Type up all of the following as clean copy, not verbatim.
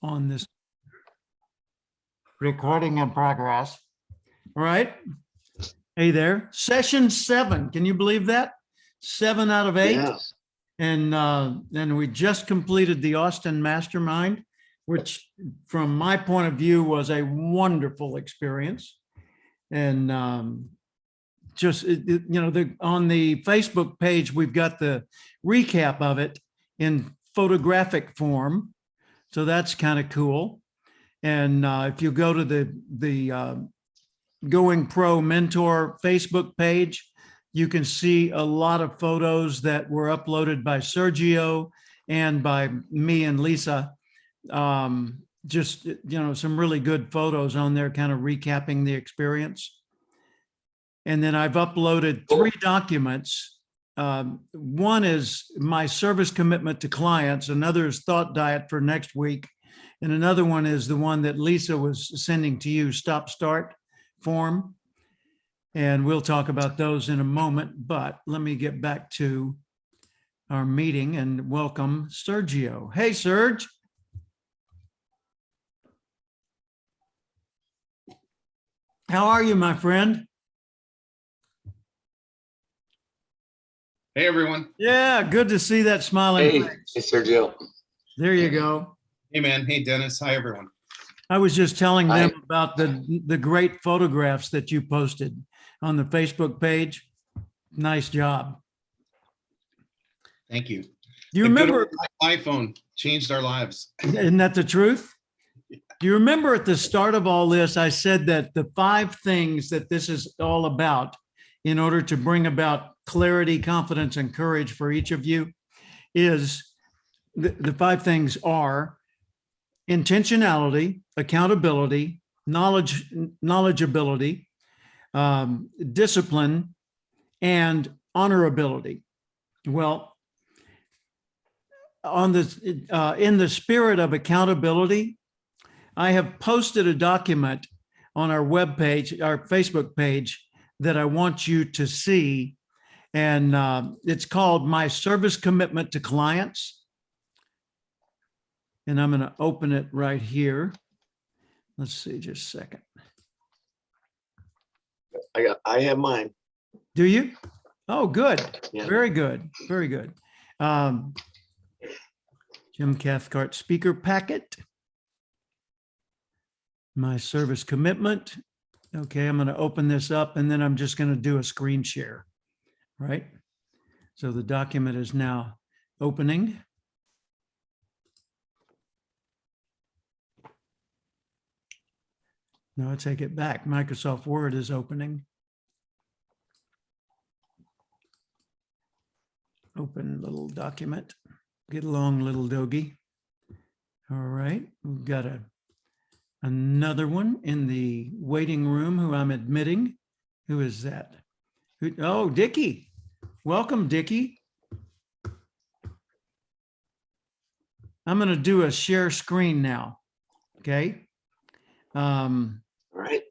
on this. Recording in progress. All right. Hey there. Session 7. Can you believe that? 7 out of 8. Yeah. And then we just completed the Austin Mastermind, which from my point of view was a wonderful experience. And on the Facebook page, we've got the recap of it in photographic form. So that's kind of cool. And if you go to the Going Pro Mentor Facebook page, you can see a lot of photos that were uploaded by Sergio and by me and Lisa. Just, some really good photos on there, kind of recapping the experience. And then I've uploaded 3 documents. One is my service commitment to clients. Another is Thought Diet for next week. And another one is the one that Lisa was sending to you, Stop Start form. And we'll talk about those in a moment, but let me get back to our meeting and welcome Sergio. Hey, Serge. How are you, my friend? Hey, everyone. Yeah, good to see that smiling Hey, face. hey, Sergio. There you go. Hey, man. Hey, Dennis. Hi, everyone. I was just telling them Hi. about the great photographs that you posted on the Facebook page. Nice job. Thank you. Do you The good remember, old iPhone changed our lives. isn't that the truth? Do you remember at the start of all this, I said that the 5 things that this is all about in order to bring about clarity, confidence, and courage for each of you is the 5 things are intentionality, accountability, knowledgeability, discipline, and honorability. Well, on this, in the spirit of accountability, I have posted a document on our webpage, our Facebook page, that I want you to see. And it's called My Service Commitment to Clients. And I'm going to open it right here. Let's see, just a second. I have mine. Do you? Oh, good. Yeah. Very good. Very good. Jim Cathcart speaker packet. My service commitment. Okay, I'm going to open this up and then I'm just going to do a screen share. Right. So the document is now opening. No, I take it back. Microsoft Word is opening. Open little document. Get along, little doggy. All right, we've got another one in the waiting room who I'm admitting. Who is that? Oh, Dickie. Welcome, Dickie. I'm going to do a share screen now. Okay. All right.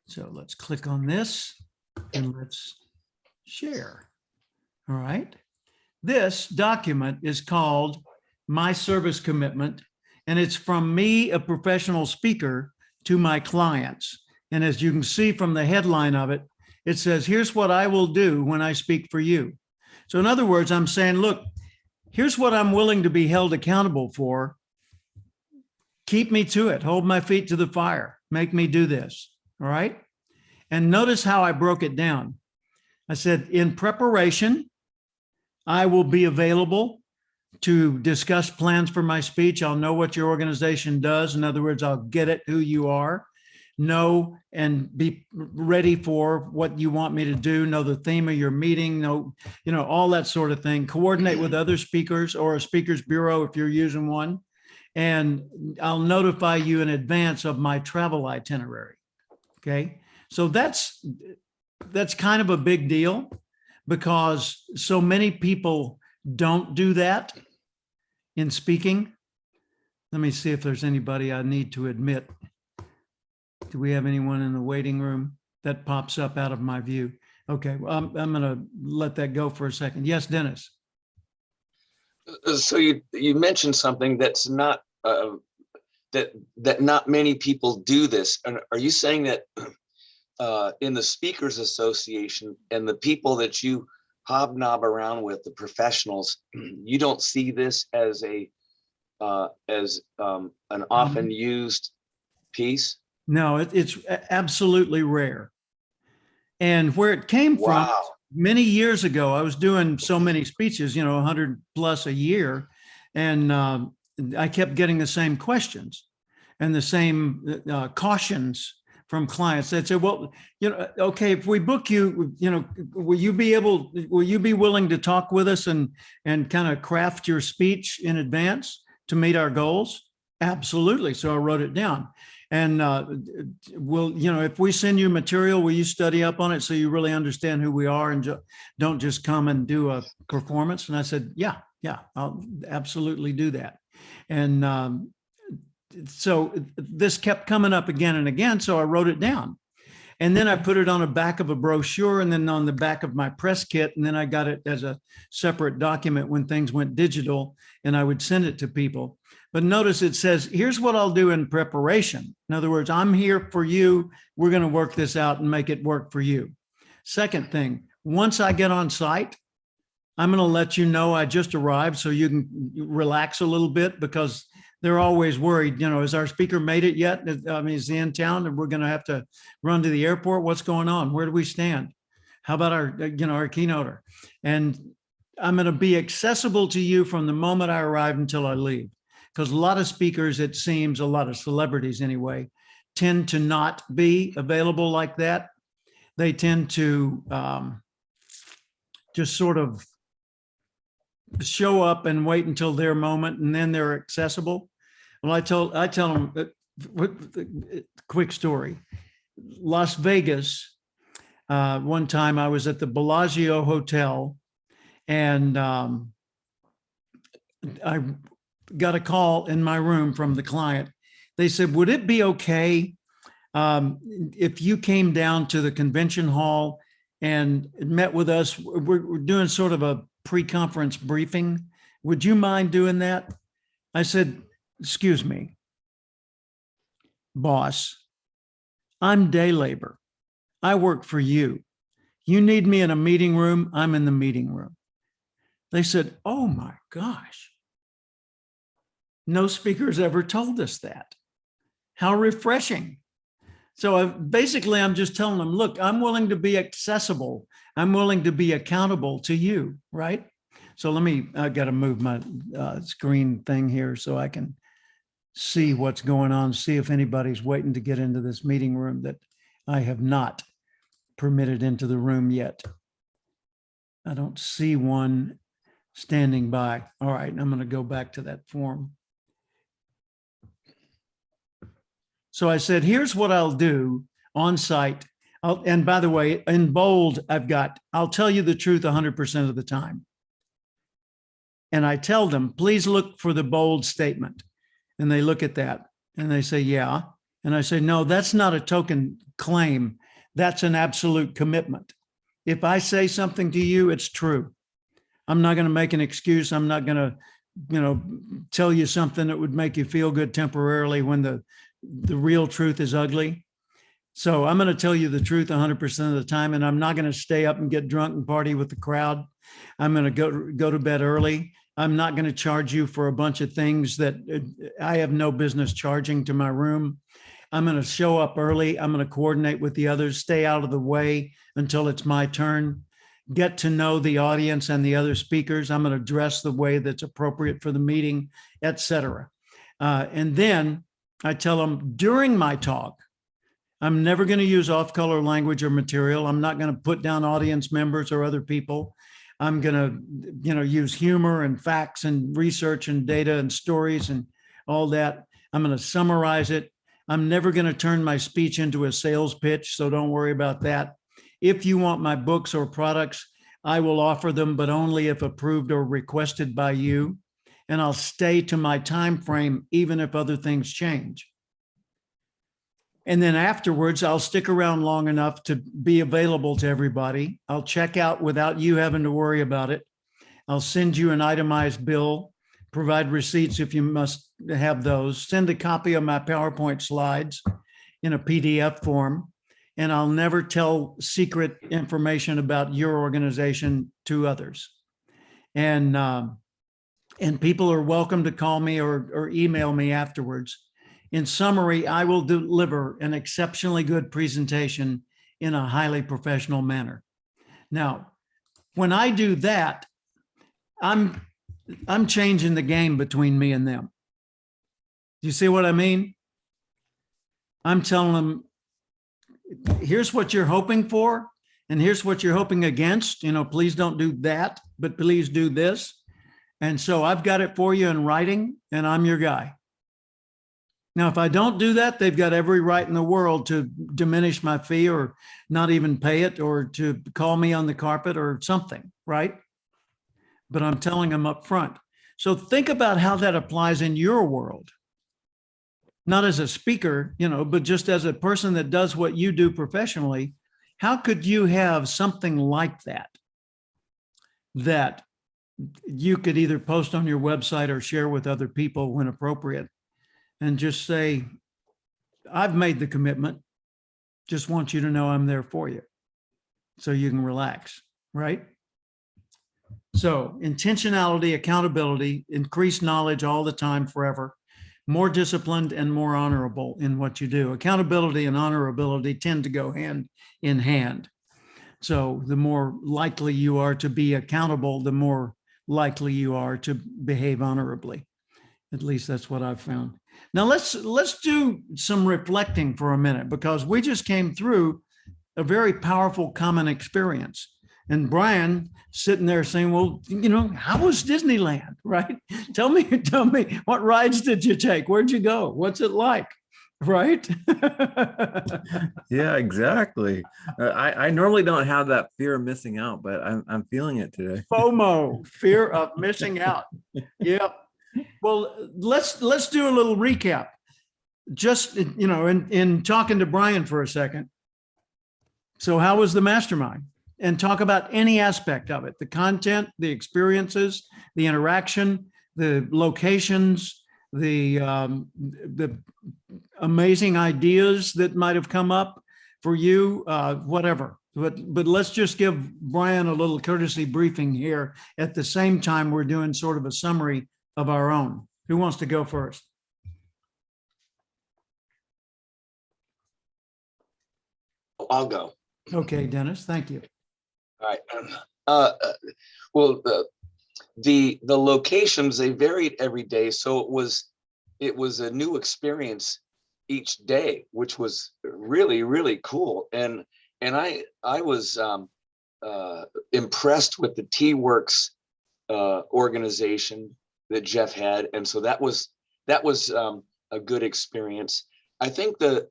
So let's click on this and let's share. All right. This document is called My Service Commitment, and it's from me, a professional speaker, to my clients. And as you can see from the headline of it, it says, here's what I will do when I speak for you. So in other words, I'm saying, look, here's what I'm willing to be held accountable for. Keep me to it. Hold my feet to the fire. Make me do this. All right. And notice how I broke it down. I said, in preparation, I will be available to discuss plans for my speech. I'll know what your organization does. In other words, I'll get it, who you are, know and be ready for what you want me to do, know the theme of your meeting, know, all that sort of thing, coordinate with other speakers or a speakers bureau if you're using one. And I'll notify you in advance of my travel itinerary. Okay. So that's kind of a big deal because so many people don't do that in speaking. Let me see if there's anybody I need to admit. Do we have anyone in the waiting room? That pops up out of my view. Okay, well, I'm going to let that go for a second. Yes, Dennis. So you mentioned something that's not that not many people do this. And are you saying that in the Speakers Association and the people that you hobnob around with, the professionals, you don't see this as an often used piece? No, it's absolutely rare. And where it came from, Wow. many years ago, I was doing so many speeches, 100 plus a year, and I kept getting the same questions and the same cautions from clients that said, well, okay, if we book you, will you be willing to talk with us and kind of craft your speech in advance to meet our goals? Absolutely. So I wrote it down. And if we send you material, will you study up on it so you really understand who we are and don't just come and do a performance? And I said, yeah, I'll absolutely do that. And so this kept coming up again and again. So I wrote it down. And then I put it on the back of a brochure and then on the back of my press kit. And then I got it as a separate document when things went digital, and I would send it to people. But notice it says, here's what I'll do in preparation. In other words, I'm here for you. We're going to work this out and make it work for you. Second thing, once I get on site, I'm going to let you know I just arrived so you can relax a little bit, because they're always worried, has our speaker made it yet? I mean, is he in town and we're going to have to run to the airport? What's going on? Where do we stand? How about our keynoter? And I'm going to be accessible to you from the moment I arrive until I leave. Because a lot of speakers, it seems, a lot of celebrities anyway, tend to not be available like that. They tend to just sort of show up and wait until their moment, and then they're accessible. Well, I tell them, quick story. Las Vegas, one time I was at the Bellagio Hotel, and I got a call in my room from the client. They said, would it be okay if you came down to the convention hall and met with us? We're doing sort of a pre-conference briefing. Would you mind doing that? I said, excuse me, boss, I'm day labor. I work for you. You need me in a meeting room, I'm in the meeting room. They said, oh my gosh. No speakers ever told us that. How refreshing. So I'm just telling them, look, I'm willing to be accessible. I'm willing to be accountable to you, right? So I got to move my screen thing here so I can see what's going on, see if anybody's waiting to get into this meeting room that I have not permitted into the room yet. I don't see one standing by. All right, I'm going to go back to that form. So I said, here's what I'll do on site. And by the way, in bold, I'll tell you the truth 100% of the time. And I tell them, please look for the bold statement. And they look at that and they say, yeah. And I say, no, that's not a token claim. That's an absolute commitment. If I say something to you, it's true. I'm not going to make an excuse. I'm not going to, tell you something that would make you feel good temporarily when the real truth is ugly. So I'm going to tell you the truth 100% of the time, and I'm not going to stay up and get drunk and party with the crowd. I'm going to go to bed early. I'm not going to charge you for a bunch of things that I have no business charging to my room. I'm going to show up early. I'm going to coordinate with the others, stay out of the way until it's my turn, get to know the audience and the other speakers. I'm going to dress the way that's appropriate for the meeting, etc. And then I tell them during my talk, I'm never going to use off-color language or material. I'm not going to put down audience members or other people. I'm going to, use humor and facts and research and data and stories and all that. I'm going to summarize it. I'm never going to turn my speech into a sales pitch, so don't worry about that. If you want my books or products, I will offer them, but only if approved or requested by you. And I'll stay to my time frame, even if other things change. And then afterwards, I'll stick around long enough to be available to everybody. I'll check out without you having to worry about it. I'll send you an itemized bill, provide receipts if you must have those. Send a copy of my PowerPoint slides in a PDF form, and I'll never tell secret information about your organization to others. And people are welcome to call me or email me afterwards. In summary, I will deliver an exceptionally good presentation in a highly professional manner. Now, when I do that, I'm changing the game between me and them. Do you see what I mean? I'm telling them, here's what you're hoping for, and here's what you're hoping against. You know, please don't do that, but please do this. And so I've got it for you in writing, and I'm your guy. Now, if I don't do that, they've got every right in the world to diminish my fee or not even pay it, or to call me on the carpet or something, right? But I'm telling them up front. So think about how that applies in your world. Not as a speaker, you know, but just as a person that does what you do professionally. How could you have something like that you could either post on your website or share with other people when appropriate, and just say, I've made the commitment. Just want you to know I'm there for you, so you can relax, right? So intentionality, accountability, increased knowledge all the time, forever, more disciplined and more honorable in what you do. Accountability and honorability tend to go hand in hand. So the more likely you are to be accountable, the more likely you are to behave honorably. At least that's what I've found. Now let's do some reflecting for a minute, because we just came through a very powerful common experience. And Brian sitting there saying, well, you know, how was Disneyland, right? Tell me, what rides did you take? Where'd you go? What's it like? Right? Yeah, exactly. I normally don't have that fear of missing out, but I'm feeling it today. FOMO, fear of missing out. Yep. Well, let's do a little recap. Just, you know, in talking to Brian for a second. So how was the mastermind? And talk about any aspect of it: the content, the experiences, the interaction, the locations, the amazing ideas that might have come up for you, whatever. But let's just give Brian a little courtesy briefing here. At the same time, we're doing sort of a summary of our own. Who wants to go first? I'll go. Okay, Dennis, thank you. All right. Well, the locations, they varied every day, so it was a new experience each day, which was really cool. And I was impressed with the T-Works organization that Jeff had, and so that was a good experience. I think there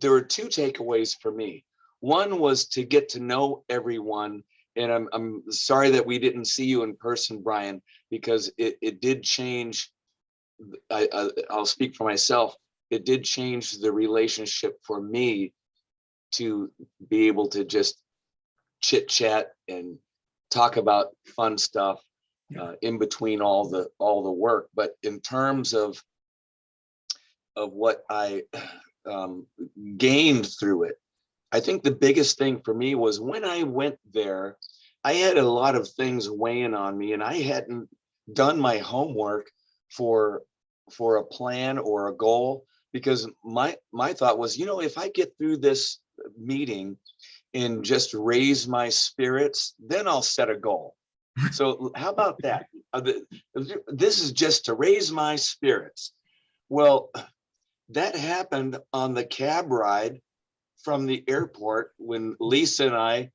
were two takeaways for me. One was to get to know everyone, and I'm sorry that we didn't see you in person, Brian, because it did change. I'll speak for myself. It did change the relationship for me to be able to just chit chat and talk about fun stuff in between all the work. But in terms of what I gained through it, I think the biggest thing for me was when I went there, I had a lot of things weighing on me, and I hadn't done my homework for a plan or a goal, because my thought was, you know, if I get through this meeting and just raise my spirits, then I'll set a goal. So how about that? This is just to raise my spirits. Well, that happened on the cab ride from the airport when Lisa and I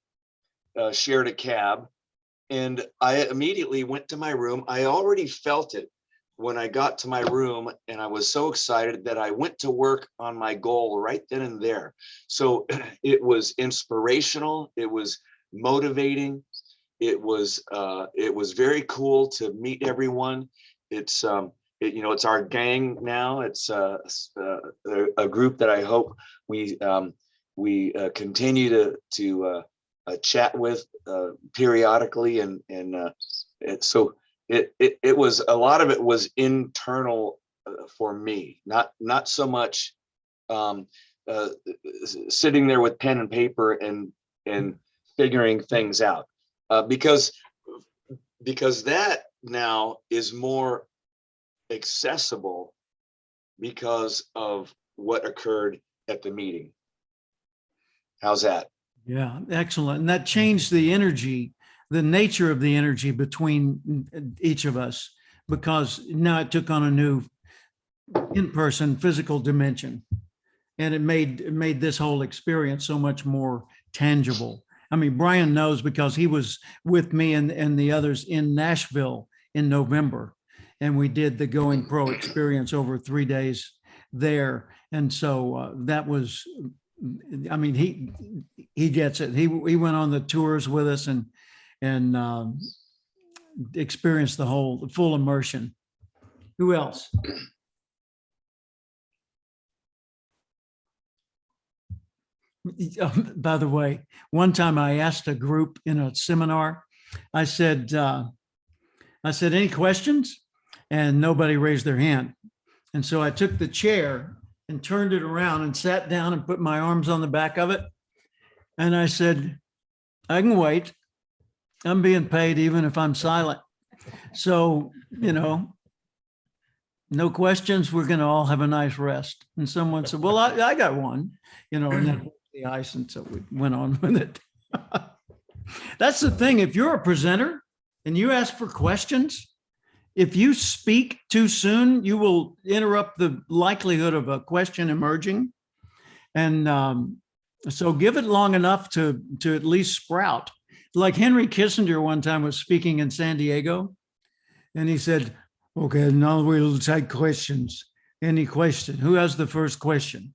shared a cab, and I immediately went to my room. I already felt it when I got to my room, and I was so excited that I went to work on my goal right then and there. So it was inspirational. It was motivating. It was very cool to meet everyone. It's it's our gang now. It's a group that I hope we continue to chat with periodically, and so it was, a lot of it was internal for me, not so much sitting there with pen and paper and figuring things out, because that now is more accessible because of what occurred at the meeting. How's that? Yeah, excellent. And that changed the energy, the nature of the energy between each of us, because now it took on a new in-person physical dimension. And it made this whole experience so much more tangible. I mean, Brian knows because he was with me and the others in Nashville in November. And we did the Going Pro experience over 3 days there. And so that was, I mean, he gets it. He went on the tours with us and experienced the full immersion. Who else? By the way, one time I asked a group in a seminar, I said, any questions? And nobody raised their hand. And so I took the chair and turned it around and sat down and put my arms on the back of it. And I said, I can wait. I'm being paid even if I'm silent. So, no questions. We're going to all have a nice rest. And someone said, well, I got one, and then the ice. And so we went on with it. That's the thing. If you're a presenter and you ask for questions, if you speak too soon, you will interrupt the likelihood of a question emerging. And so give it long enough to at least sprout. Like Henry Kissinger one time was speaking in San Diego, and he said, okay, now we'll take questions. Any question? Who has the first question?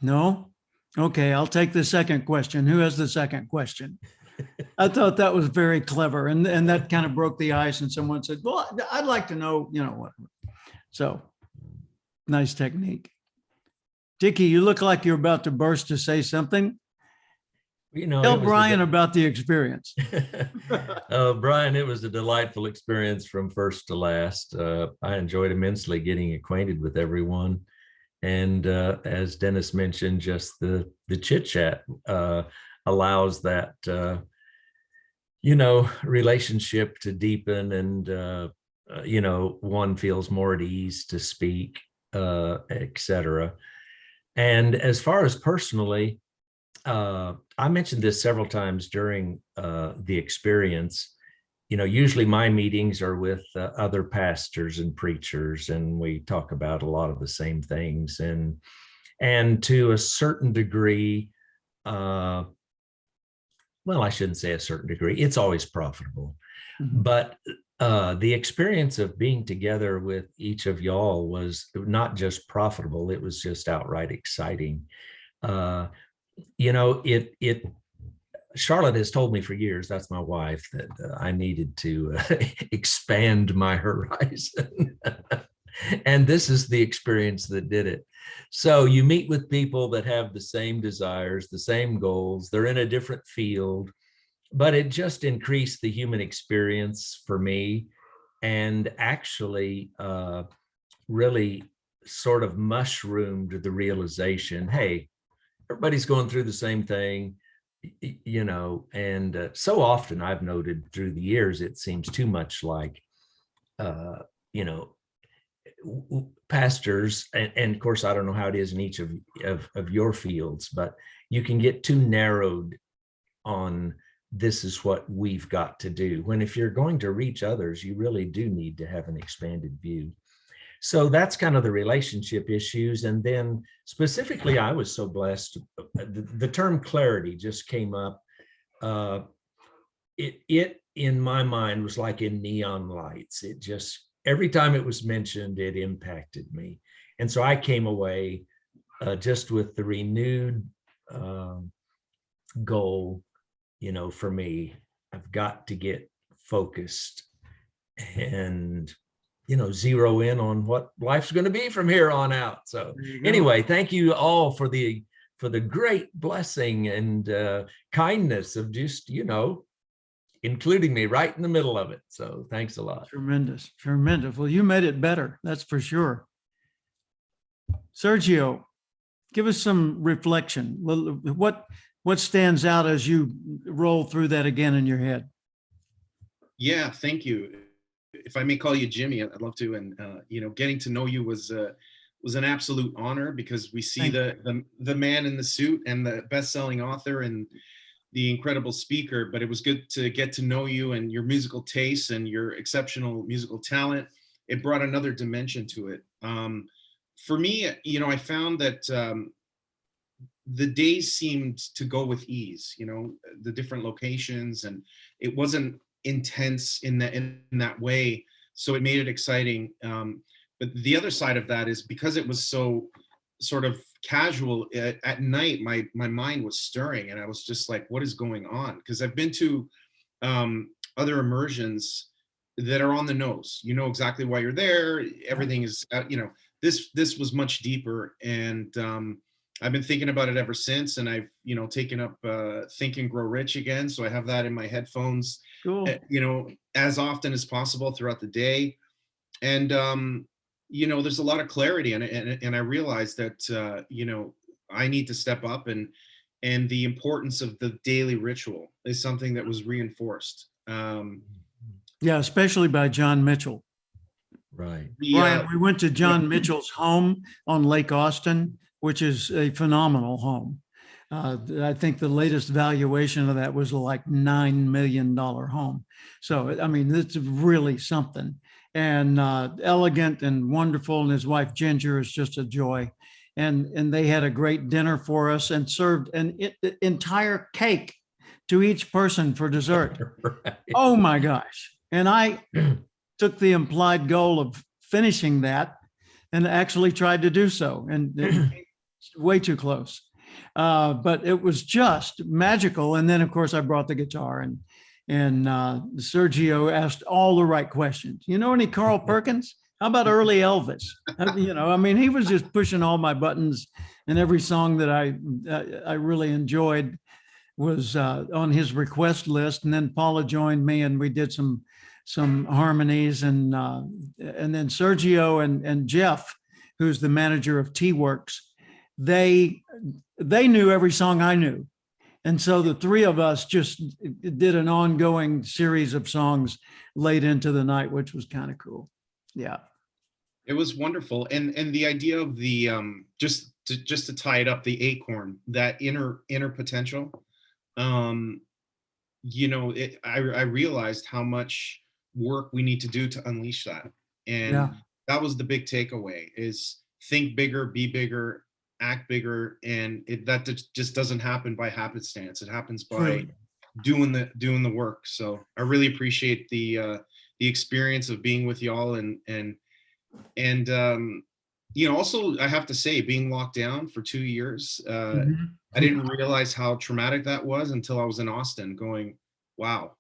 No? Okay, I'll take the second question. Who has the second question? I thought that was very clever. And that kind of broke the ice. And someone said, well, I'd like to know, what. So nice technique. Dickie, you look like you're about to burst to say something. Tell Brian about the experience. Brian, it was a delightful experience from first to last. I enjoyed immensely getting acquainted with everyone. And as Dennis mentioned, just the chit chat allows that, relationship to deepen, and, one feels more at ease to speak, etc. And as far as personally, I mentioned this several times during the experience. Usually my meetings are with other pastors and preachers, and we talk about a lot of the same things. And to a certain degree, well, I shouldn't say a certain degree, it's always profitable. Mm-hmm. But the experience of being together with each of y'all was not just profitable, it was just outright exciting. Charlotte has told me for years, that's my wife, that I needed to expand my horizon. And this is the experience that did it. So you meet with people that have the same desires, the same goals, they're in a different field, but it just increased the human experience for me, and actually really sort of mushroomed the realization, hey, everybody's going through the same thing, and so often I've noted through the years, it seems too much like, pastors, and of course, I don't know how it is in each of your fields, but you can get too narrowed on this is what we've got to do. When if you're going to reach others, you really do need to have an expanded view. So that's kind of the relationship issues. And then specifically, I was so blessed. The term clarity just came up. It in my mind was like in neon lights. It just, every time it was mentioned, it impacted me. And so I came away just with the renewed goal, for me, I've got to get focused and zero in on what life's going to be from here on out. So anyway, thank you all for the great blessing and kindness of just, including me right in the middle of it. So thanks a lot. Tremendous, tremendous. Well, you made it better. That's for sure. Sergio, give us some reflection. What stands out as you roll through that again in your head? Yeah, thank you. If I may call you Jimmy, I'd love to. And getting to know you was an absolute honor, because we see the man in the suit and the best-selling author and the incredible speaker. But it was good to get to know you and your musical tastes and your exceptional musical talent. It brought another dimension to it. For me, I found that the days seemed to go with ease. The different locations, and it wasn't intense in that way, so it made it exciting. But the other side of that is, because it was so sort of casual, at night my mind was stirring, and I was just like, what is going on? Because I've been to other immersions that are on the nose. You know exactly why you're there. Everything is this was much deeper, and I've been thinking about it ever since. And I've taken up Think and Grow Rich again, so I have that in my headphones, Cool. as often as possible throughout the day. And there's a lot of clarity, and I realized that I need to step up, and the importance of the daily ritual is something that was reinforced. Yeah, especially by John Mitchell. Right. Brian, we went to John Mitchell's home on Lake Austin, which is a phenomenal home. I think the latest valuation of that was like $9 million home. So, I mean, it's really something. And elegant and wonderful. And his wife, Ginger, is just a joy. And they had a great dinner for us and served an entire cake to each person for dessert. Right. Oh my gosh. And I took the implied goal of finishing that and actually tried to do so. And it came way too close. But it was just magical. And then, of course, I brought the guitar, and Sergio asked all the right questions. You know any Carl Perkins? How about early Elvis? I mean, he was just pushing all my buttons, and every song that I really enjoyed was on his request list. And then Paula joined me, and we did some harmonies, and then Sergio and Jeff, who's the manager of T-Works, they knew every song I knew. And so the three of us just did an ongoing series of songs late into the night, which was kind of cool. Yeah. It was wonderful. And the idea of the just to tie it up, the acorn, that inner potential, I realized how much work we need to do to unleash that. And that was the big takeaway, is think bigger, be bigger, act bigger. And that just doesn't happen by happenstance. It happens by doing the work. So I really appreciate the experience of being with y'all, and also, I have to say, being locked down for 2 years, I didn't realize how traumatic that was until I was in Austin going, wow.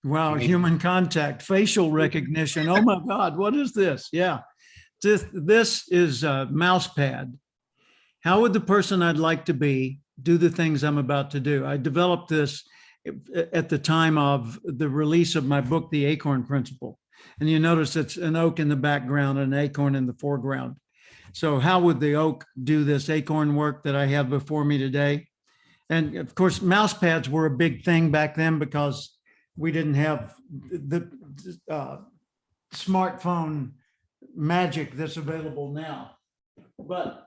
Human contact, facial recognition. Oh my God, what is this? Yeah. This is a mouse pad. How would the person I'd like to be do the things I'm about to do? I developed this at the time of the release of my book, The Acorn Principle. And you notice it's an oak in the background and an acorn in the foreground. So how would the oak do this acorn work that I have before me today? And of course, mouse pads were a big thing back then, because we didn't have the smartphone magic that's available now. But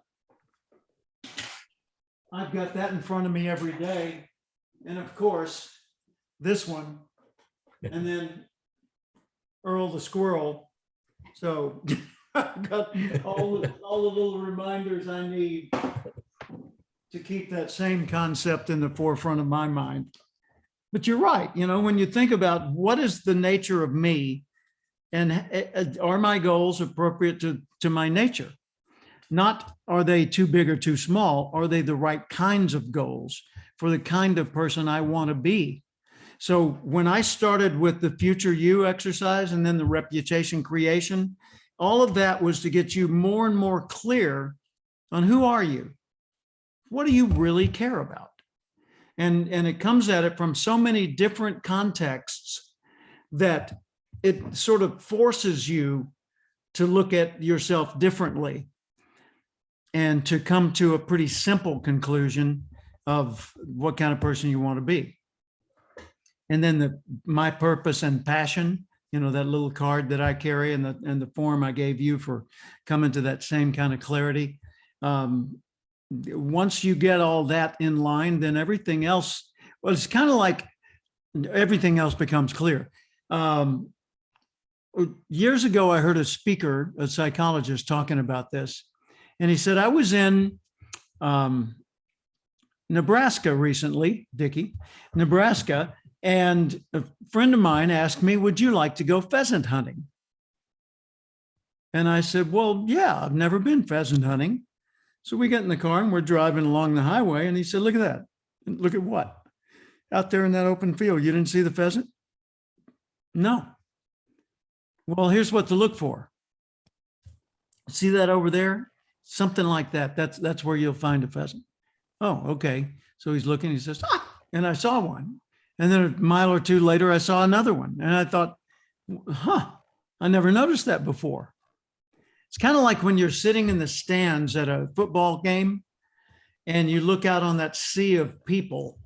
I've got that in front of me every day. And of course, this one, and then Earl the squirrel. So I've got all the little reminders I need to keep that same concept in the forefront of my mind. But you're right. When you think about what is the nature of me, and are my goals appropriate to my nature? Not are they too big or too small? Are they the right kinds of goals for the kind of person I want to be? So when I started with the Future You exercise and then the reputation creation, all of that was to get you more and more clear on who are you? What do you really care about? and it comes at it from so many different contexts that it sort of forces you to look at yourself differently and to come to a pretty simple conclusion of what kind of person you want to be. And then my purpose and passion, that little card that I carry and the form I gave you for coming to that same kind of clarity. Once you get all that in line, then everything else, well, it's kind of like everything else becomes clear. Years ago, I heard a speaker, a psychologist, talking about this. And he said, I was in Nebraska recently, Dickie, Nebraska, and a friend of mine asked me, would you like to go pheasant hunting? And I said, well, yeah, I've never been pheasant hunting. So we get in the car and we're driving along the highway. And he said, look at that. And look at what? Out there in that open field, you didn't see the pheasant? No. Well, here's what to look for. See that over there? Something like that. That's where you'll find a pheasant. Oh, okay. So he's looking, he says, and I saw one. And then a mile or two later, I saw another one. And I thought, I never noticed that before. It's kind of like when you're sitting in the stands at a football game and you look out on that sea of people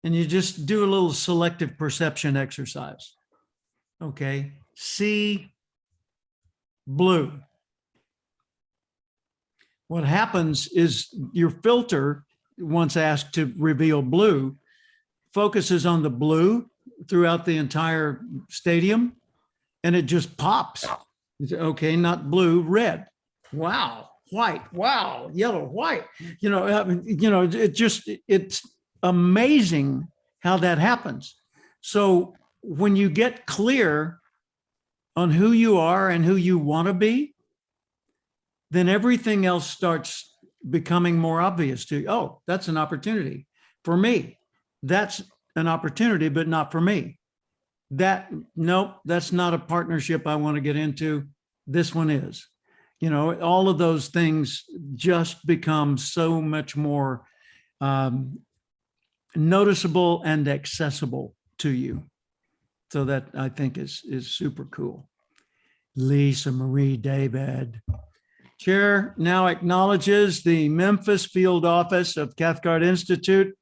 and you just do a little selective perception exercise. Okay. See blue. What happens is your filter, once asked to reveal blue, focuses on the blue throughout the entire stadium, and it just pops. Okay, not blue, red. Wow, white. Wow, yellow, white. It's amazing how that happens. So when you get clear on who you are and who you want to be, then everything else starts becoming more obvious to you. Oh, that's an opportunity for me. That's an opportunity, but not for me. Nope, that's not a partnership I want to get into. This one is. All of those things just become so much more noticeable and accessible to you. So that I think is super cool. Lisa Marie David. Chair now acknowledges the Memphis Field Office of Cathcart Institute.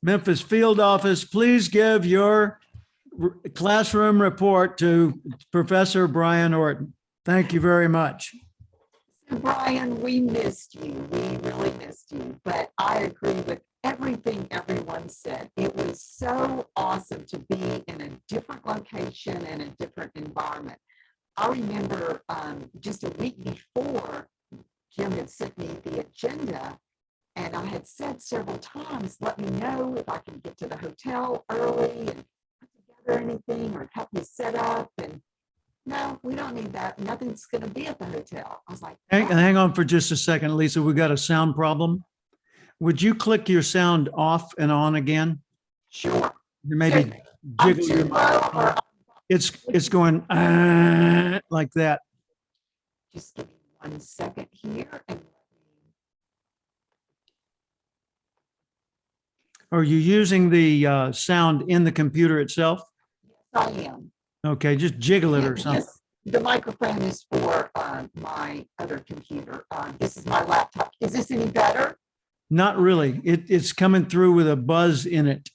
Memphis Field Office, please give your classroom report to Professor Brian Orton. Thank you very much. Brian, we missed you. We really missed you. But I agree with everything everyone said. It was so awesome to be in a different location and a different environment. I remember just a week before, Jim had sent me the agenda, and I had said several times, let me know if I can get to the hotel early and put together anything or help you set up. And no, we don't need that. Nothing's going to be at the hotel. I was like, hang on for just a second, Lisa. We got a sound problem. Would you click your sound off and on again? Sure. Maybe jiggle your microphone. It's going like that. Just give me 1 second here. And Are you using the sound in the computer itself? yes, I am. Okay, just jiggle it or something. Yes, the microphone is for my other computer. This is my laptop. Is this any better? Not really. It's coming through with a buzz in it.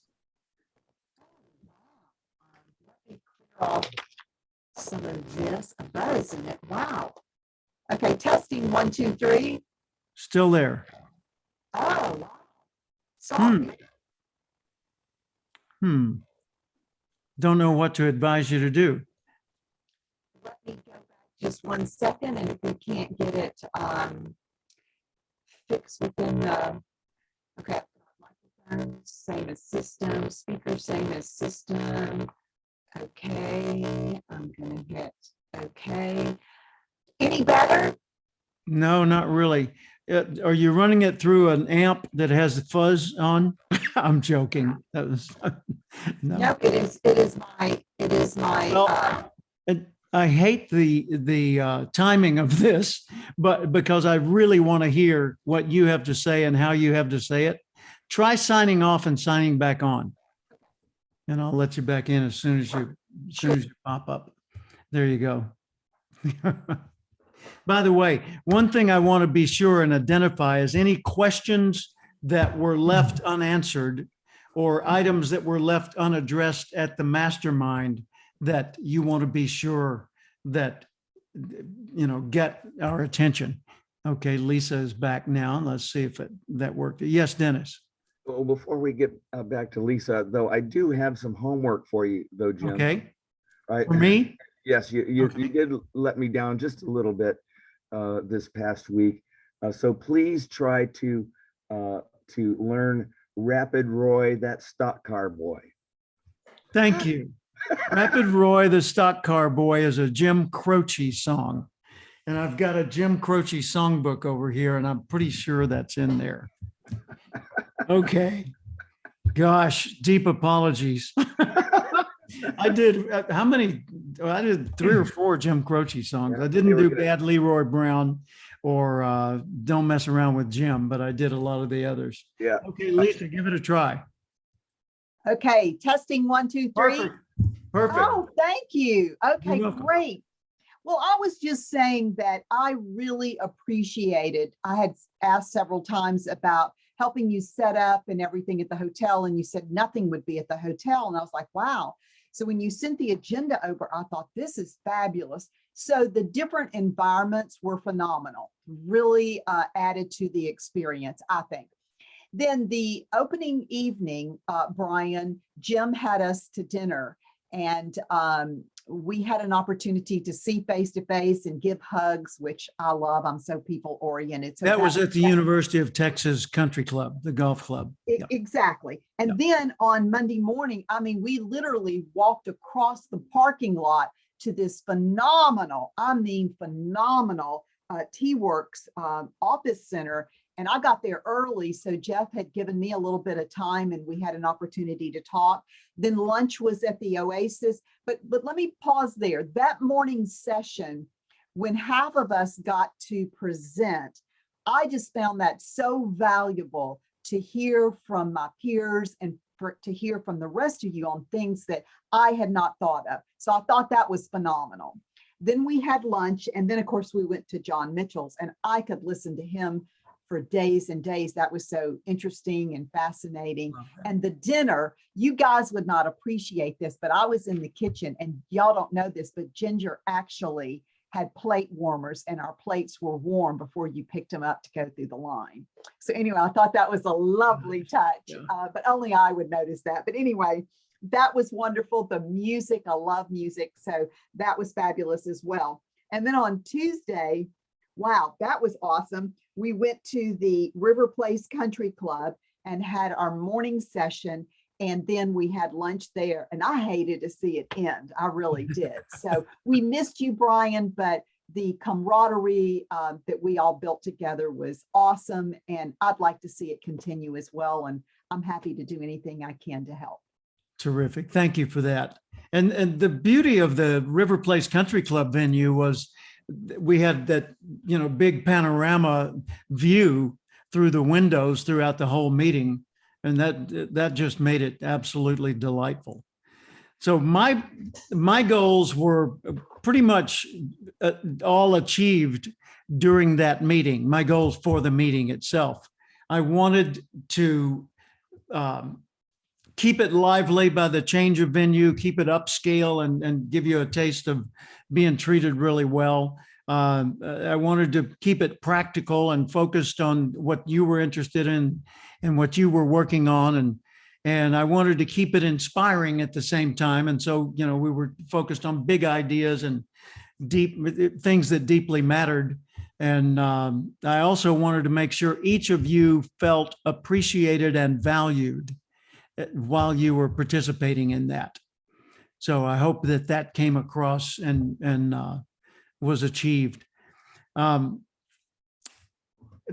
Let me clear off some of this. A buzz in it. Wow. Okay, testing 1, 2, 3. Still there. Oh, wow. Sorry. Don't know what to advise you to do. Let me go back just 1 second, and if we can't get it fixed within the, okay, microphone, same as system, speaker, same as system. Okay, I'm gonna hit okay. Any better? No, not really. Are you running it through an amp that has the fuzz on? I'm joking. That was no. Nope, it is my Well, I hate the timing of this, but because I really want to hear what you have to say and how you have to say it. try signing off and signing back on. And I'll let you back in as soon as you pop up. There you go. By the way, one thing I want to be sure and identify is any questions that were left unanswered or items that were left unaddressed at the mastermind that you want to be sure that, get our attention. Okay, Lisa is back now. Let's see if that worked. Yes, Dennis. Well, before we get back to Lisa, though, I do have some homework for you, though, Jim. Okay, Right? for me? Yes, you Okay. did let me down just a little bit this past week. So please try to learn Rapid Roy, that stock car boy. Thank you. Rapid Roy, the stock car boy is a Jim Croce song. And I've got a Jim Croce songbook over here, and I'm pretty sure that's in there. Okay. Gosh, deep apologies. I did, how many? I did 3 or 4 Jim Croce songs. Yeah, I they didn't were do good. Bad Leroy Brown or Don't Mess Around with Jim, but I did a lot of the others. Yeah. Okay, Lisa, give it a try. Okay, testing 1, 2, 3. Perfect. Perfect. Oh, thank you. Okay, You're welcome. great. Well, I was just saying that I really appreciated, I had asked several times about helping you set up and everything at the hotel, and you said nothing would be at the hotel. And I was like, wow. So when you sent the agenda over, I thought this is fabulous. So the different environments were phenomenal, really added to the experience, I think. Then the opening evening, Brian, Jim had us to dinner, and we had an opportunity to see face to face and give hugs, which I love. I'm so people oriented. So That was at the University of Texas Country Club, the golf club. Yeah. Exactly. And then on Monday morning, I mean, we literally walked across the parking lot to this phenomenal, T-Works office center. And I got there early, so Jeff had given me a little bit of time and we had an opportunity to talk. Then lunch was at the Oasis, but let me pause there. That morning session, when half of us got to present, I just found that so valuable to hear from my peers and to hear from the rest of you on things that I had not thought of. So I thought that was phenomenal. Then we had lunch, and then of course we went to John Mitchell's, and I could listen to him for days and days. That was so interesting and fascinating. And the dinner, you guys would not appreciate this, but I was in the kitchen, and y'all don't know this, but Ginger actually had plate warmers, and our plates were warm before you picked them up to go through the line. So anyway, I thought that was a lovely touch, Yeah. but only I would notice that. But anyway, that was wonderful. The music, I love music. So that was fabulous as well. And then on Tuesday, wow, that was awesome. We went to the River Place Country Club and had our morning session. And then we had lunch there, and I hated to see it end. I really did. So we missed you, Brian, but the camaraderie that we all built together was awesome. And I'd like to see it continue as well. And I'm happy to do anything I can to help. Terrific. Thank you for that. And the beauty of the River Place Country Club venue was we had that, big panorama view through the windows throughout the whole meeting. And that just made it absolutely delightful. So my goals were pretty much all achieved during that meeting, my goals for the meeting itself. I wanted to keep it lively by the change of venue, keep it upscale and give you a taste of being treated really well. I wanted to keep it practical and focused on what you were interested in and what you were working on. And I wanted to keep it inspiring at the same time. And so, we were focused on big ideas and deep things that deeply mattered. And I also wanted to make sure each of you felt appreciated and valued while you were participating in that. So I hope that came across and was achieved.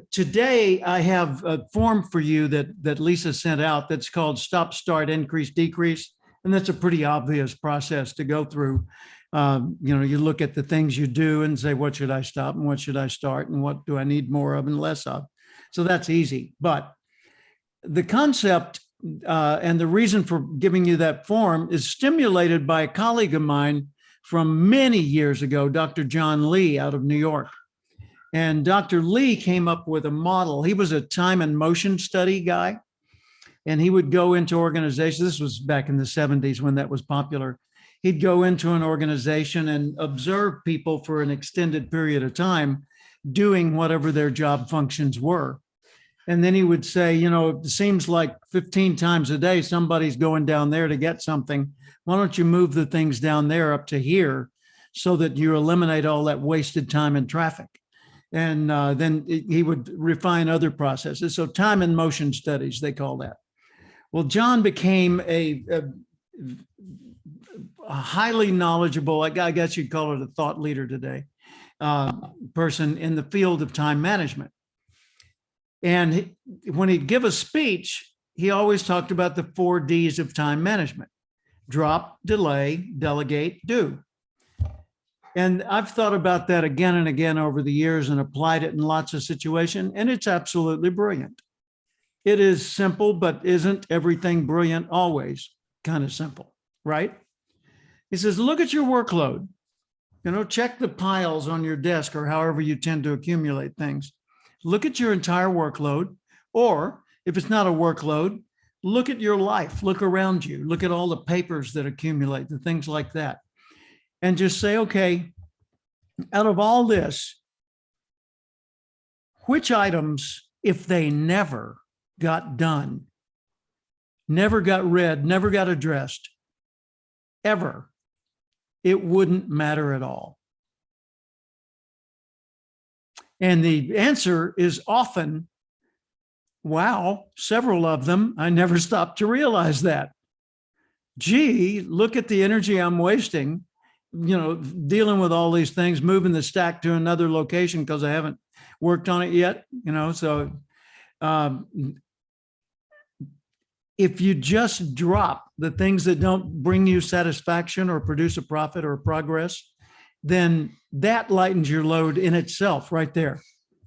Today, I have a form for you that Lisa sent out that's called Stop, Start, Increase, Decrease. And that's a pretty obvious process to go through. You look at the things you do and say, what should I stop and what should I start and what do I need more of and less of? So that's easy. But the concept and the reason for giving you that form is stimulated by a colleague of mine from many years ago, Dr. John Lee out of New York. And Dr. Lee came up with a model. He was a time and motion study guy, and he would go into organizations. This was back in the 70s when that was popular. He'd go into an organization and observe people for an extended period of time doing whatever their job functions were. And then he would say, you know, it seems like 15 times a day somebody's going down there to get something. Why don't you move the things down there up to here so that you eliminate all that wasted time in traffic? And then he would refine other processes. So time and motion studies, they call that. Well, John became a highly knowledgeable, I guess you'd call it a thought leader today, person in the field of time management. And when he'd give a speech, he always talked about the 4 Ds of time management: drop, delay, delegate, do. And I've thought about that again and again over the years and applied it in lots of situations, and it's absolutely brilliant. It is simple, but isn't everything brilliant always kind of simple, right? He says, look at your workload. You know, check the piles on your desk or however you tend to accumulate things. Look at your entire workload, or if it's not a workload, look at your life, look around you, look at all the papers that accumulate, the things like that. And just say, okay, out of all this, which items, if they never got done, never got read, never got addressed, ever, it wouldn't matter at all? And the answer is often, wow, several of them, I never stopped to realize that. Gee, look at the energy I'm wasting, you know, dealing with all these things, moving the stack to another location because I haven't worked on it yet, you know. So if you just drop the things that don't bring you satisfaction or produce a profit or progress, then that lightens your load in itself right there.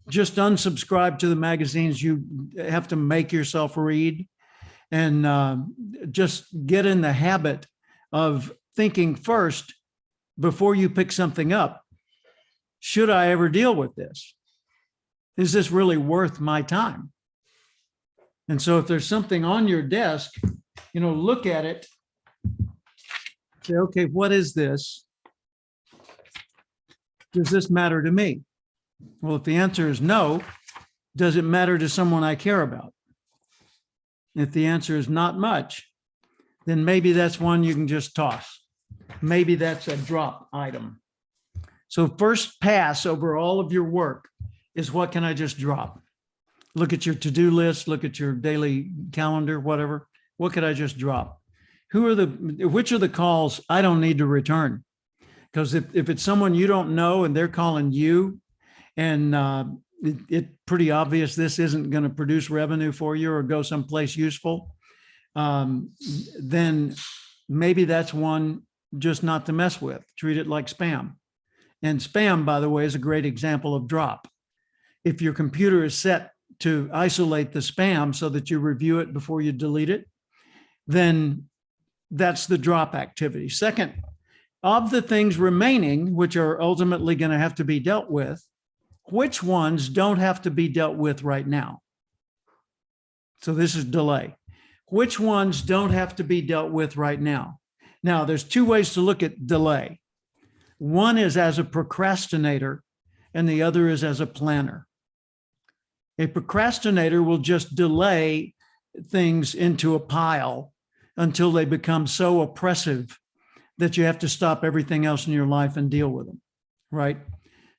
Just unsubscribe to the magazines you have to make yourself read, and just get in the habit of thinking first before you pick something up. Should I ever deal with this? Is this really worth my time? And so if there's something on your desk, you know, look at it, say, okay, what is this? Does this matter to me? Well, if the answer is no, does it matter to someone I care about? If the answer is not much, then maybe that's one you can just toss. Maybe that's a drop item. So first pass over all of your work is, what can I just drop? Look at your to-do list, look at your daily calendar, whatever. What could I just drop? Which are the calls I don't need to return? Because if it's someone you don't know and they're calling you, and it's pretty obvious this isn't going to produce revenue for you or go someplace useful, then maybe that's one just not to mess with. Treat it like spam. And spam, by the way, is a great example of drop. If your computer is set to isolate the spam so that you review it before you delete it, then that's the drop activity. Second, of the things remaining, which are ultimately going to have to be dealt with, which ones don't have to be dealt with right now? So this is delay. Which ones don't have to be dealt with right now? Now, there's 2 ways to look at delay. One is as a procrastinator, and the other is as a planner. A procrastinator will just delay things into a pile until they become so oppressive that you have to stop everything else in your life and deal with them, right?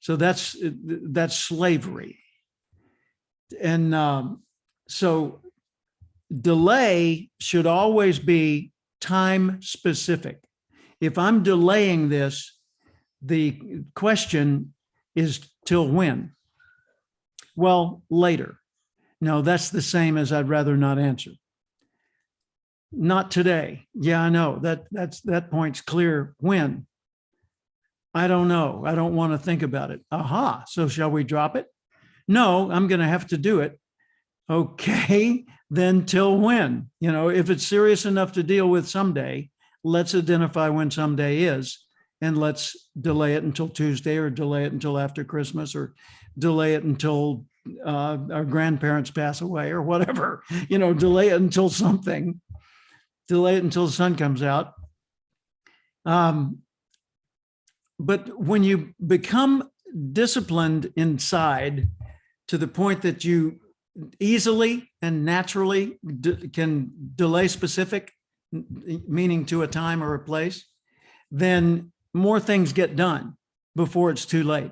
So that's slavery. And so delay should always be time specific. If I'm delaying this, the question is till when? Well, later. No, that's the same as I'd rather not answer. Not today. Yeah, I know that point's clear. When? I don't know. I don't want to think about it. Aha. So shall we drop it? No, I'm going to have to do it. Okay. then till when? You know, if it's serious enough to deal with someday, let's identify when someday is, and let's delay it until Tuesday, or delay it until after Christmas, or delay it until our grandparents pass away, or whatever, you know, delay it until something, delay it until the sun comes out. But when you become disciplined inside to the point that you easily and naturally can delay specific, meaning to a time or a place, then more things get done before it's too late.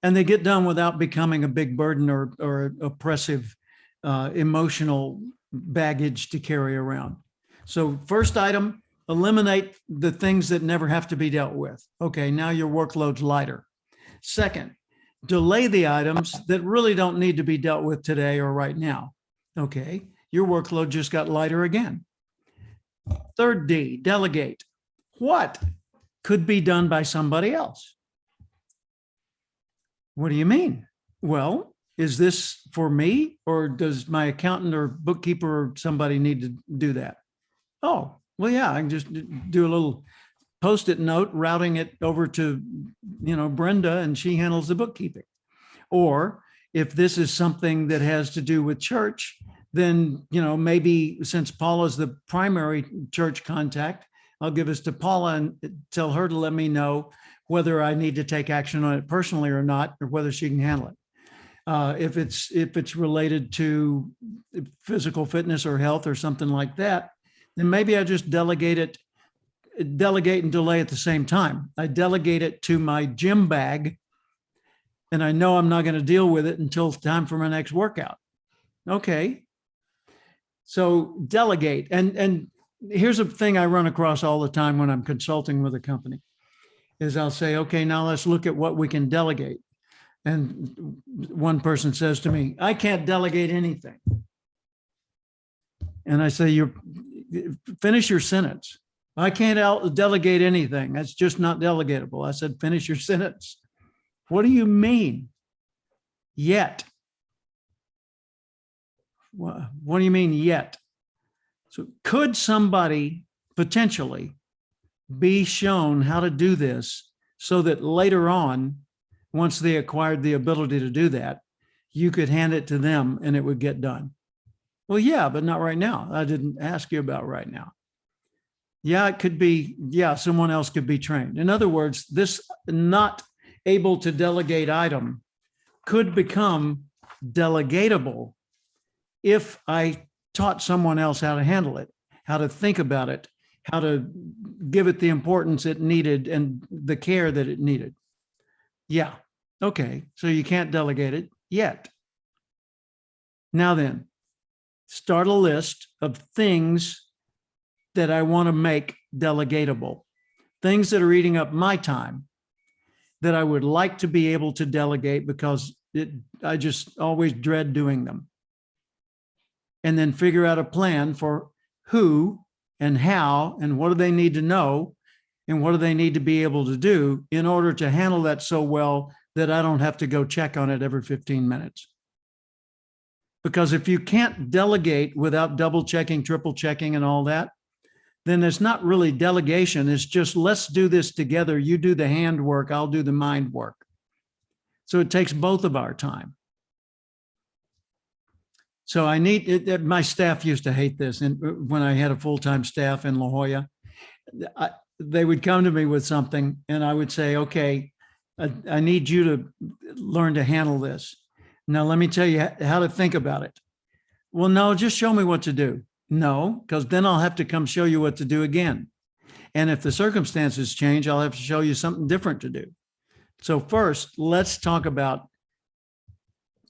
And they get done without becoming a big burden or oppressive emotional baggage to carry around. So first item, eliminate the things that never have to be dealt with. Okay, now your workload's lighter. Second, delay the items that really don't need to be dealt with today or right now. Okay, your workload just got lighter again. Third D, delegate. What could be done by somebody else? What do you mean? Well, is this for me, or does my accountant or bookkeeper or somebody need to do that? Oh, well, yeah, I can just do a little Post-it note routing it over to, you know, Brenda, and she handles the bookkeeping. Or if this is something that has to do with church, then, you know, maybe since Paula's the primary church contact, I'll give this to Paula and tell her to let me know whether I need to take action on it personally or not, or whether she can handle it. If it's related to physical fitness or health or something like that, then maybe I just delegate and delay at the same time. I delegate it to my gym bag, and I know I'm not going to deal with it until it's time for my next workout. Okay. So delegate. And here's a thing I run across all the time when I'm consulting with a company is I'll say, okay, now let's look at what we can delegate. And one person says to me, I can't delegate anything. And I say, you finish your sentence. I can't delegate anything. That's just not delegatable. I said, finish your sentence. What do you mean? Yet. What do you mean yet? So could somebody potentially be shown how to do this so that later on, once they acquired the ability to do that, you could hand it to them and it would get done? Well, yeah, but not right now. I didn't ask you about right now. Yeah, it could be, yeah, someone else could be trained. In other words, this not able to delegate item could become delegatable if I taught someone else how to handle it, how to think about it, how to give it the importance it needed and the care that it needed. Yeah, okay, so you can't delegate it yet. Now then, start a list of things that I want to make delegatable, things that are eating up my time that I would like to be able to delegate because I just always dread doing them. And then figure out a plan for who and how and what do they need to know and what do they need to be able to do in order to handle that so well that I don't have to go check on it every 15 minutes. Because if you can't delegate without double checking, triple checking and all that, then it's not really delegation. It's just, let's do this together. You do the hand work, I'll do the mind work. So it takes both of our time. So I need it. My staff used to hate this. And when I had a full-time staff in La Jolla, they would come to me with something and I would say, okay, I need you to learn to handle this. Now, let me tell you how to think about it. Well, no, just show me what to do. No, because then I'll have to come show you what to do again. And if the circumstances change, I'll have to show you something different to do. So first, let's talk about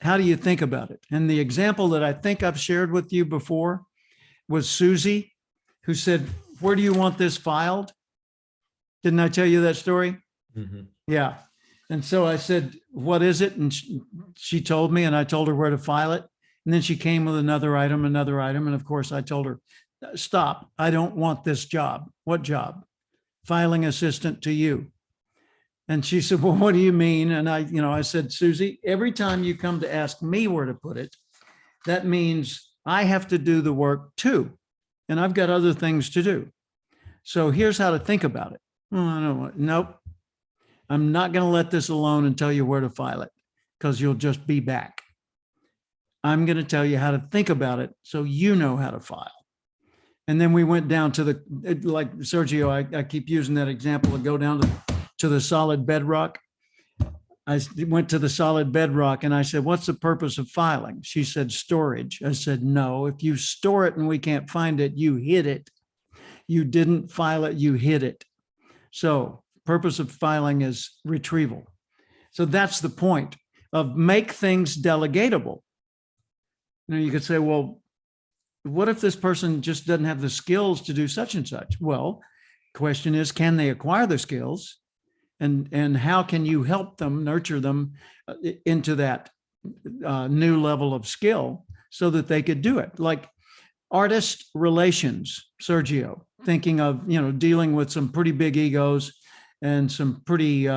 how do you think about it? And the example that I think I've shared with you before was Susie, who said, where do you want this filed? Didn't I tell you that story? Mm-hmm. Yeah. And so I said, what is it? And she told me, and I told her where to file it. And then she came with another item. And of course I told her, stop, I don't want this job. What job? Filing assistant to you. And she said, well, what do you mean? And I said, Susie, every time you come to ask me where to put it, that means I have to do the work too. And I've got other things to do. So here's how to think about it. Oh, I don't want, nope. I'm not going to let this alone and tell you where to file it because you'll just be back. I'm going to tell you how to think about it so you know how to file. And then we went down to the, like Sergio, I keep using that example of go down to the solid bedrock. I went to the solid bedrock and I said, what's the purpose of filing? She said, storage. I said, no, if you store it and we can't find it, you hid it. You didn't file it, you hid it. So purpose of filing is retrieval. So that's the point of make things delegatable. You know, you could say, well, what if this person just doesn't have the skills to do such and such? Well, question is, can they acquire the skills? And how can you help them, nurture them into that new level of skill so that they could do it? Like artist relations, Sergio, thinking of, you know, dealing with some pretty big egos and some pretty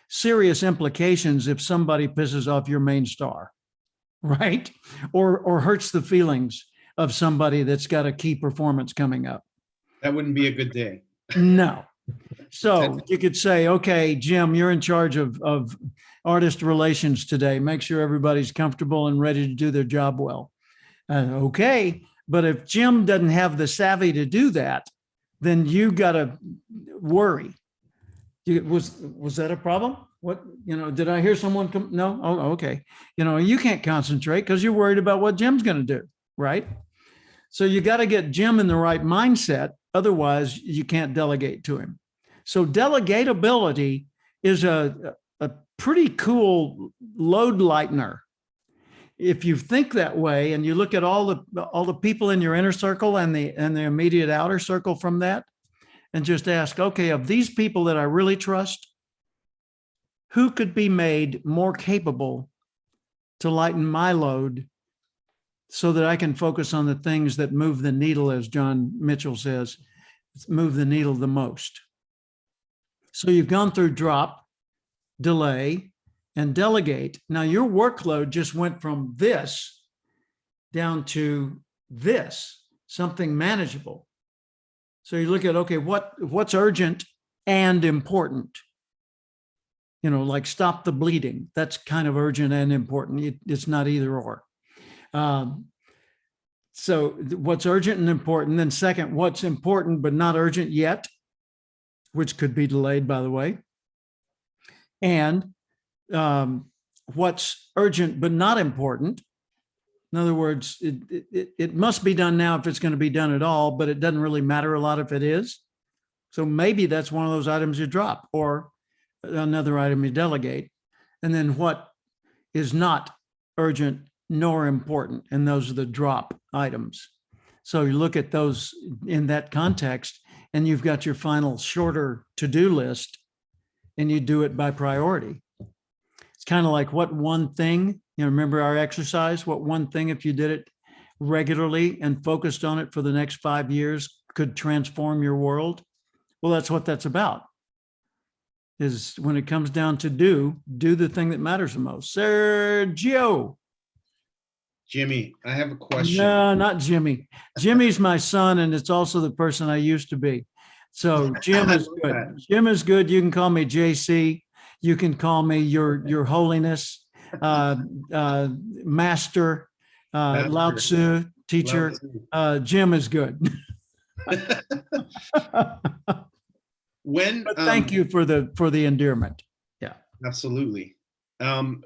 serious implications if somebody pisses off your main star, right? Or hurts the feelings of somebody that's got a key performance coming up. That wouldn't be a good day. No. So you could say, okay, Jim, you're in charge of artist relations today. Make sure everybody's comfortable and ready to do their job well. Okay. But if Jim doesn't have the savvy to do that, then you got to worry. Was that a problem? What, you know, did I hear someone come? No. Oh, okay. You know, you can't concentrate because you're worried about what Jim's going to do. Right. So you got to get Jim in the right mindset. Otherwise you can't delegate to him. So delegatability is a pretty cool load lightener. If you think that way and you look at all the people in your inner circle and the immediate outer circle from that, and just ask, okay, of these people that I really trust, who could be made more capable to lighten my load so that I can focus on the things that move the needle, as John Mitchell says, move the needle the most. So you've gone through drop, delay, and delegate. Now your workload just went from this down to this, something manageable. So you look at, okay, what's urgent and important? You know, like stop the bleeding. That's kind of urgent and important. It's not either or. So what's urgent and important? Then second, what's important but not urgent yet, which could be delayed, by the way. And what's urgent but not important. In other words, it must be done now if it's going to be done at all, but it doesn't really matter a lot if it is. So maybe that's one of those items you drop, or another item you delegate. And then what is not urgent nor important, and those are the drop items. So you look at those in that context, and you've got your final shorter to-do list, and you do it by priority. It's kind of like what one thing, you know, remember our exercise, what one thing, if you did it regularly and focused on it for the next 5 years, could transform your world. Well, that's what that's about. Is when it comes down to do the thing that matters the most. Sergio. Jimmy, I have a question. No, not Jimmy. Jimmy's my son, and it's also the person I used to be. So Jim is good. Jim is good. You can call me JC. You can call me your holiness, master, Lao Tzu, teacher. Jim is good. But thank you for the endearment. Yeah, absolutely. When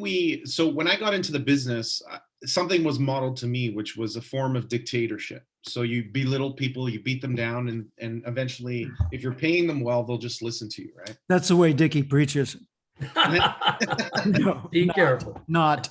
I got into the business, something was modeled to me, which was a form of dictatorship. So you belittle people, you beat them down, and eventually, if you're paying them well, they'll just listen to you, right? That's the way Dickie preaches. No, be careful. Not.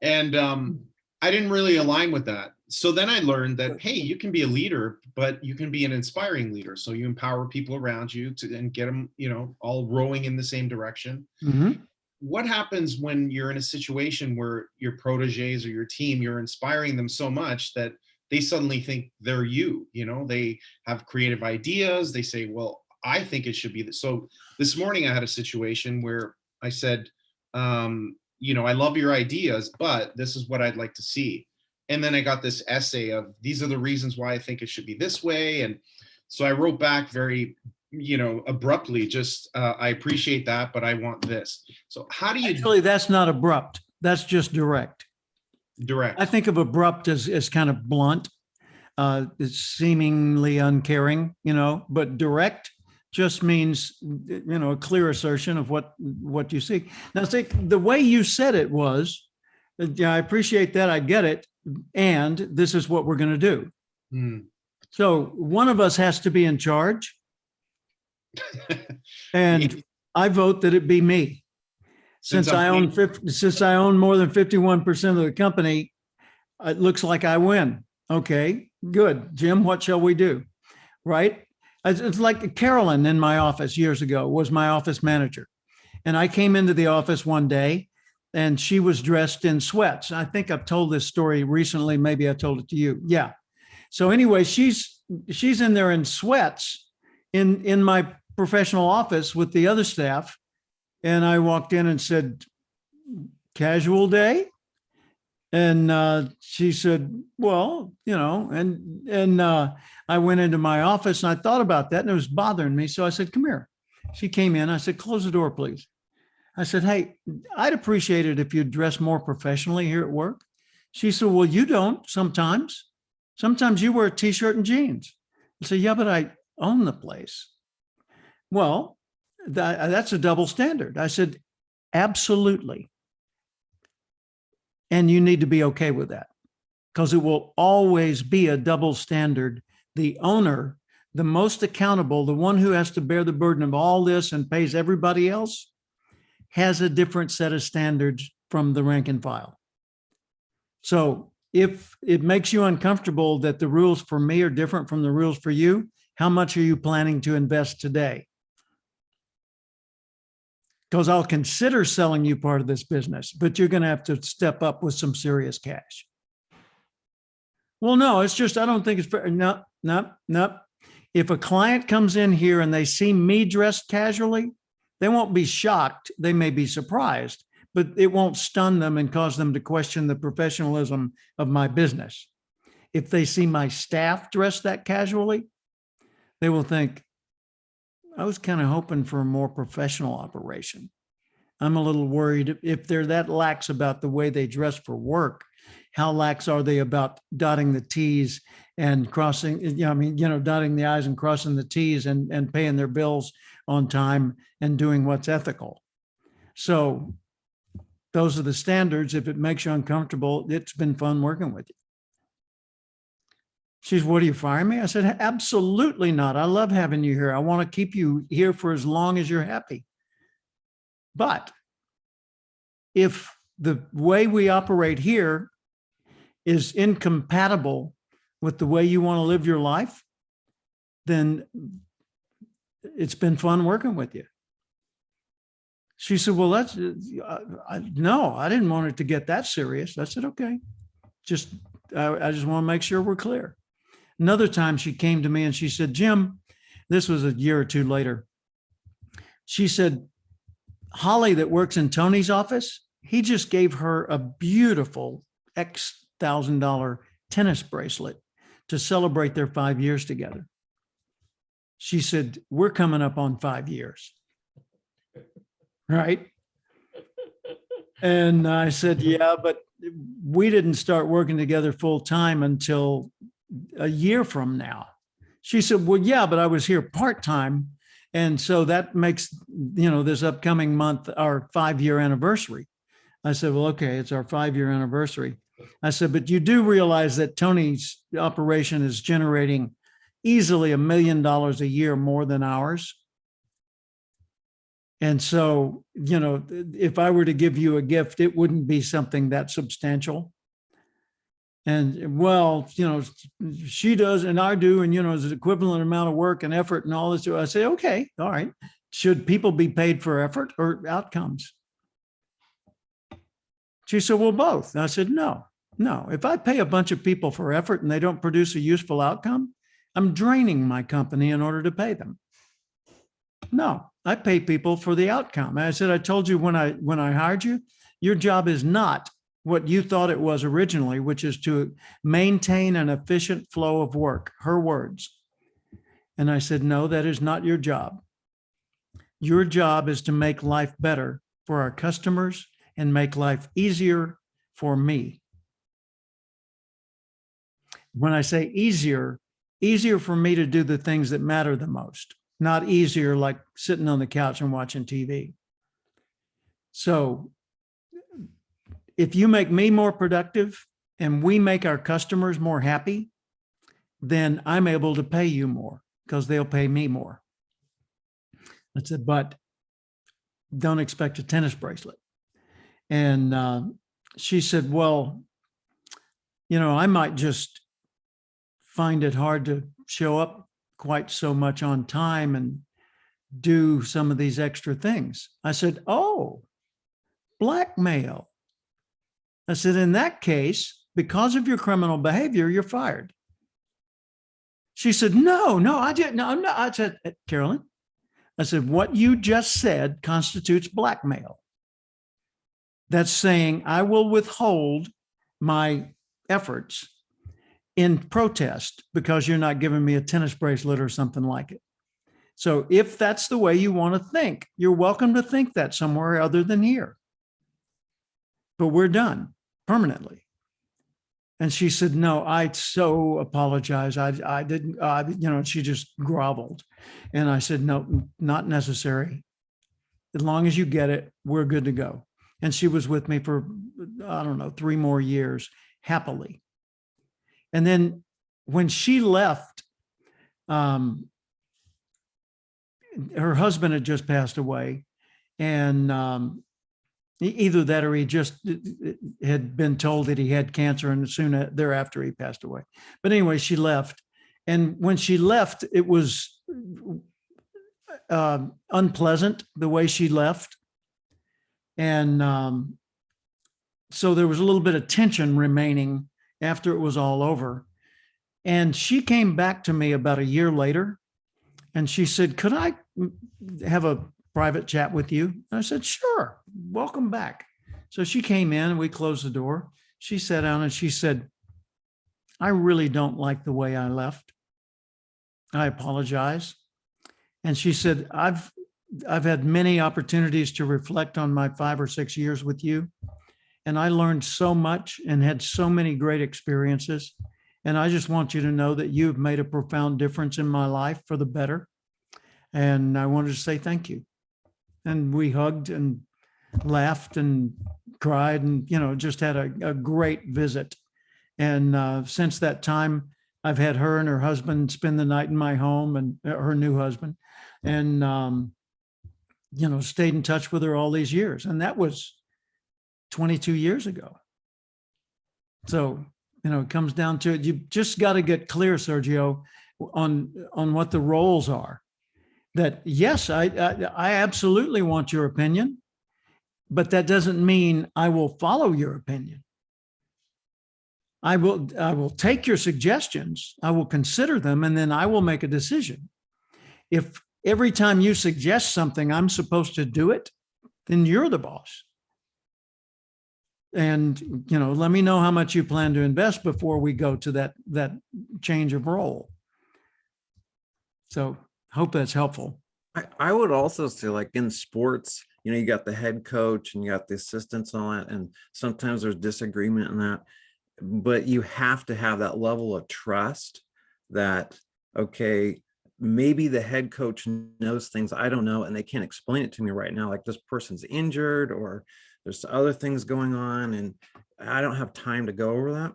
And I didn't really align with that. So then I learned that, hey, you can be a leader, but you can be an inspiring leader. So you empower people around you and get them, you know, all rowing in the same direction. Mm-hmm. What happens when you're in a situation where your proteges or your team, you're inspiring them so much that they suddenly think they're you, you know, they have creative ideas. They say, well, I think it should be this. So this morning I had a situation where I said, you know, I love your ideas, but this is what I'd like to see. And then I got this essay of these are the reasons why I think it should be this way. And so I wrote back very, abruptly, just I appreciate that, but I want this. So how do you Actually, that's not abrupt. That's just direct. direct? I think of abrupt as kind of blunt. It's seemingly uncaring, but direct just means, a clear assertion of what you see. Now, see, the way you said it was, yeah, I appreciate that. I get it. And this is what we're going to do. Hmm. So one of us has to be in charge. And I vote that it be me. Since I own more than 51% of the company, it looks like I win. Okay, good. Jim, what shall we do? Right? It's like Carolyn in my office years ago was my office manager. And I came into the office one day and she was dressed in sweats. I think I've told this story recently. Maybe I told it to you. Yeah. So anyway, she's in there in sweats in my professional office with the other staff. And I walked in and said, casual day? And she said, well, and I went into my office and I thought about that and it was bothering me. So I said, come here. She came in. I said, close the door, please. I said, hey, I'd appreciate it if you'd dress more professionally here at work. She said, well, you don't sometimes. Sometimes you wear a t-shirt and jeans. I said, yeah, but I own the place. Well, that's a double standard. I said, absolutely. And you need to be okay with that because it will always be a double standard. The owner, the most accountable, the one who has to bear the burden of all this and pays everybody else, has a different set of standards from the rank and file. So if it makes you uncomfortable that the rules for me are different from the rules for you, how much are you planning to invest today? Because I'll consider selling you part of this business, but you're going to have to step up with some serious cash. Well, no, it's just, I don't think it's fair. No. If a client comes in here and they see me dressed casually, they won't be shocked. They may be surprised, but it won't stun them and cause them to question the professionalism of my business. If they see my staff dressed that casually, they will think, I was kind of hoping for a more professional operation. I'm a little worried if they're that lax about the way they dress for work, how lax are they about dotting the T's and crossing, dotting the I's and crossing the T's and paying their bills on time and doing what's ethical. So those are the standards. If it makes you uncomfortable, it's been fun working with you. She's, what, are you firing me? I said, absolutely not. I love having you here. I want to keep you here for as long as you're happy. But if the way we operate here is incompatible with the way you want to live your life, then it's been fun working with you. She said, well, that's, no, I didn't want it to get that serious. I said, okay, I just want to make sure we're clear. Another time she came to me and she said, Jim, this was a year or two later. She said, Holly that works in Tony's office, he just gave her a beautiful X $1,000 tennis bracelet to celebrate their 5 years together. She said, we're coming up on 5 years. Right? And I said, yeah, but we didn't start working together full time until a year from now. She said, well, yeah, but I was here part-time. And so that makes, this upcoming month, our 5-year anniversary. I said, well, okay, it's our 5-year anniversary. I said, but you do realize that Tony's operation is generating easily $1 million a year more than ours. And so, if I were to give you a gift, it wouldn't be something that substantial. And well, she does and I do, and it's an equivalent amount of work and effort and all this. I say, okay, all right. Should people be paid for effort or outcomes? She said, well, both. And I said, no. If I pay a bunch of people for effort and they don't produce a useful outcome, I'm draining my company in order to pay them. No, I pay people for the outcome. And I said, I told you when I hired you, your job is not what you thought it was originally, which is to maintain an efficient flow of work, her words. And I said, no, that is not your job. Your job is to make life better for our customers and make life easier for me. When I say easier, easier for me to do the things that matter the most, not easier like sitting on the couch and watching TV. So if you make me more productive and we make our customers more happy, then I'm able to pay you more because they'll pay me more. I said, but don't expect a tennis bracelet. And she said, well, you know, I might just find it hard to show up quite so much on time and do some of these extra things. I said, oh, blackmail. I said, in that case, because of your criminal behavior, you're fired. She said, no, I didn't. No, I'm not. I said, Carolyn, I said, what you just said constitutes blackmail. That's saying I will withhold my efforts in protest because you're not giving me a tennis bracelet or something like it. So if that's the way you want to think, you're welcome to think that somewhere other than here. But we're done permanently. And she said, no, I so apologize. I didn't, you know, she just groveled. And I said, no, not necessary. As long as you get it, we're good to go. And she was with me for, I don't know, 3 more years, happily. And then when she left, her husband had just passed away. And either that or he just had been told that he had cancer, and soon thereafter he passed away. But anyway, she left. And when she left, it was unpleasant the way she left. And so there was a little bit of tension remaining after it was all over. And she came back to me about a year later and she said, could I have a private chat with you? And I said, sure, welcome back. So she came in and we closed the door. She sat down and she said, I really don't like the way I left. I apologize. And she said, I've had many opportunities to reflect on my 5 or 6 years with you. And I learned so much and had so many great experiences. And I just want you to know that you've made a profound difference in my life for the better. And I wanted to say thank you. And we hugged and laughed and cried and, you know, just had a great visit. And since that time, I've had her and her husband spend the night in my home, and her new husband, and, you know, stayed in touch with her all these years. And that was 22 years ago. So, you know, it comes down to it. You just got to get clear, Sergio, on what the roles are. That yes, I absolutely want your opinion, but that doesn't mean I will follow your opinion. I will take your suggestions, I will consider them, and then I will make a decision. If every time you suggest something, I'm supposed to do it, then you're the boss. And, you know, let me know how much you plan to invest before we go to that change of role. So hope that's helpful. I would also say, like in sports, you know, you got the head coach and you got the assistants and all that, and sometimes there's disagreement in that, but you have to have that level of trust that, okay, maybe the head coach knows things I don't know and they can't explain it to me right now, like this person's injured or there's other things going on and I don't have time to go over that.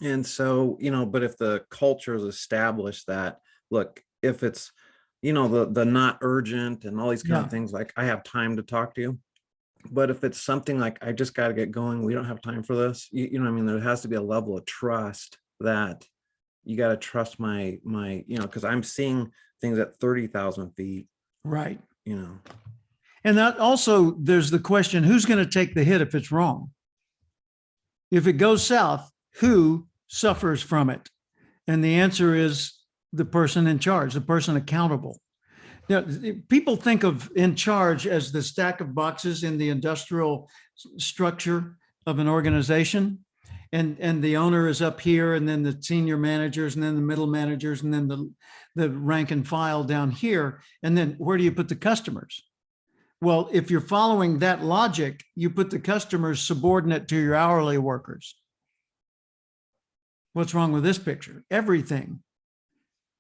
And so, you know, but if the culture is established that, look, if it's, you know, the not urgent and all these kind of things, like I have time to talk to you. But if it's something like, I just got to get going, we don't have time for this, you know what I mean? There has to be a level of trust that you got to trust my, you know, because I'm seeing things at 30,000 feet. Right. You know. And that also, there's the question, who's going to take the hit if it's wrong? If it goes south, who suffers from it? And the answer is the person in charge, the person accountable. Now, people think of in charge as the stack of boxes in the industrial structure of an organization, and the owner is up here, and then the senior managers, and then the middle managers, and then the rank and file down here. And then where do you put the customers? Well, if you're following that logic, you put the customers subordinate to your hourly workers. What's wrong with this picture? Everything.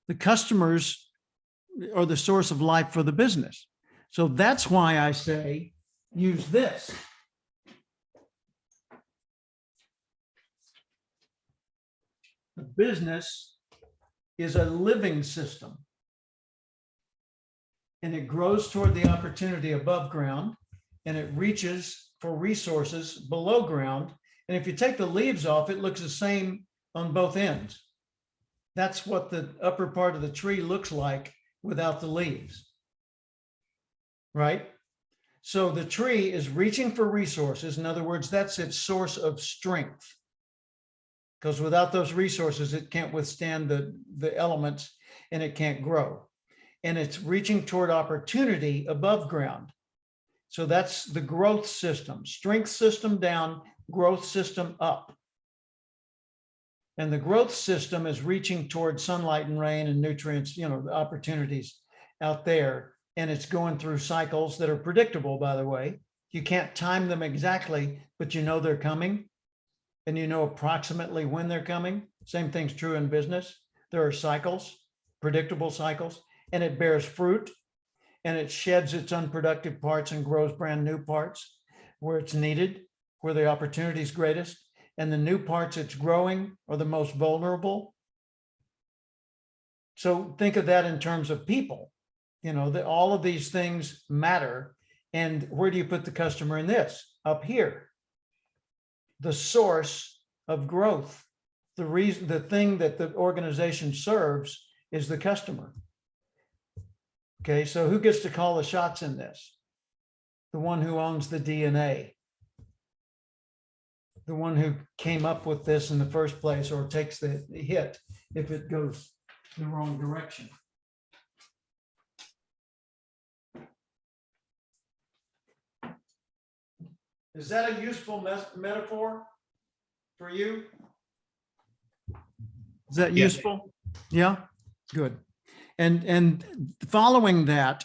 The customers are the source of life for the business. So that's why I say use this. The business is a living system, and it grows toward the opportunity above ground, and it reaches for resources below ground. And if you take the leaves off, it looks the same on both ends. That's what the upper part of the tree looks like without the leaves, right? So the tree is reaching for resources. In other words, that's its source of strength, because without those resources, it can't withstand the elements and it can't grow. And it's reaching toward opportunity above ground. So that's the growth system, strength system down, growth system up. And the growth system is reaching toward sunlight and rain and nutrients, the opportunities out there. And it's going through cycles that are predictable, by the way. You can't time them exactly, but you know they're coming, and you know approximately when they're coming. Same thing's true in business. There are cycles, predictable cycles, and it bears fruit, and it sheds its unproductive parts and grows brand new parts where it's needed, where the opportunity is greatest. And the new parts it's growing are the most vulnerable. So think of that in terms of people, that all of these things matter. And where do you put the customer in this? Up here. The source of growth, the thing that the organization serves is the customer. Okay, so who gets to call the shots in this? The one who owns the DNA. The one who came up with this in the first place, or takes the hit if it goes the wrong direction. Is that a useful metaphor for you? Is that Yes. useful? Yeah, good. And following that,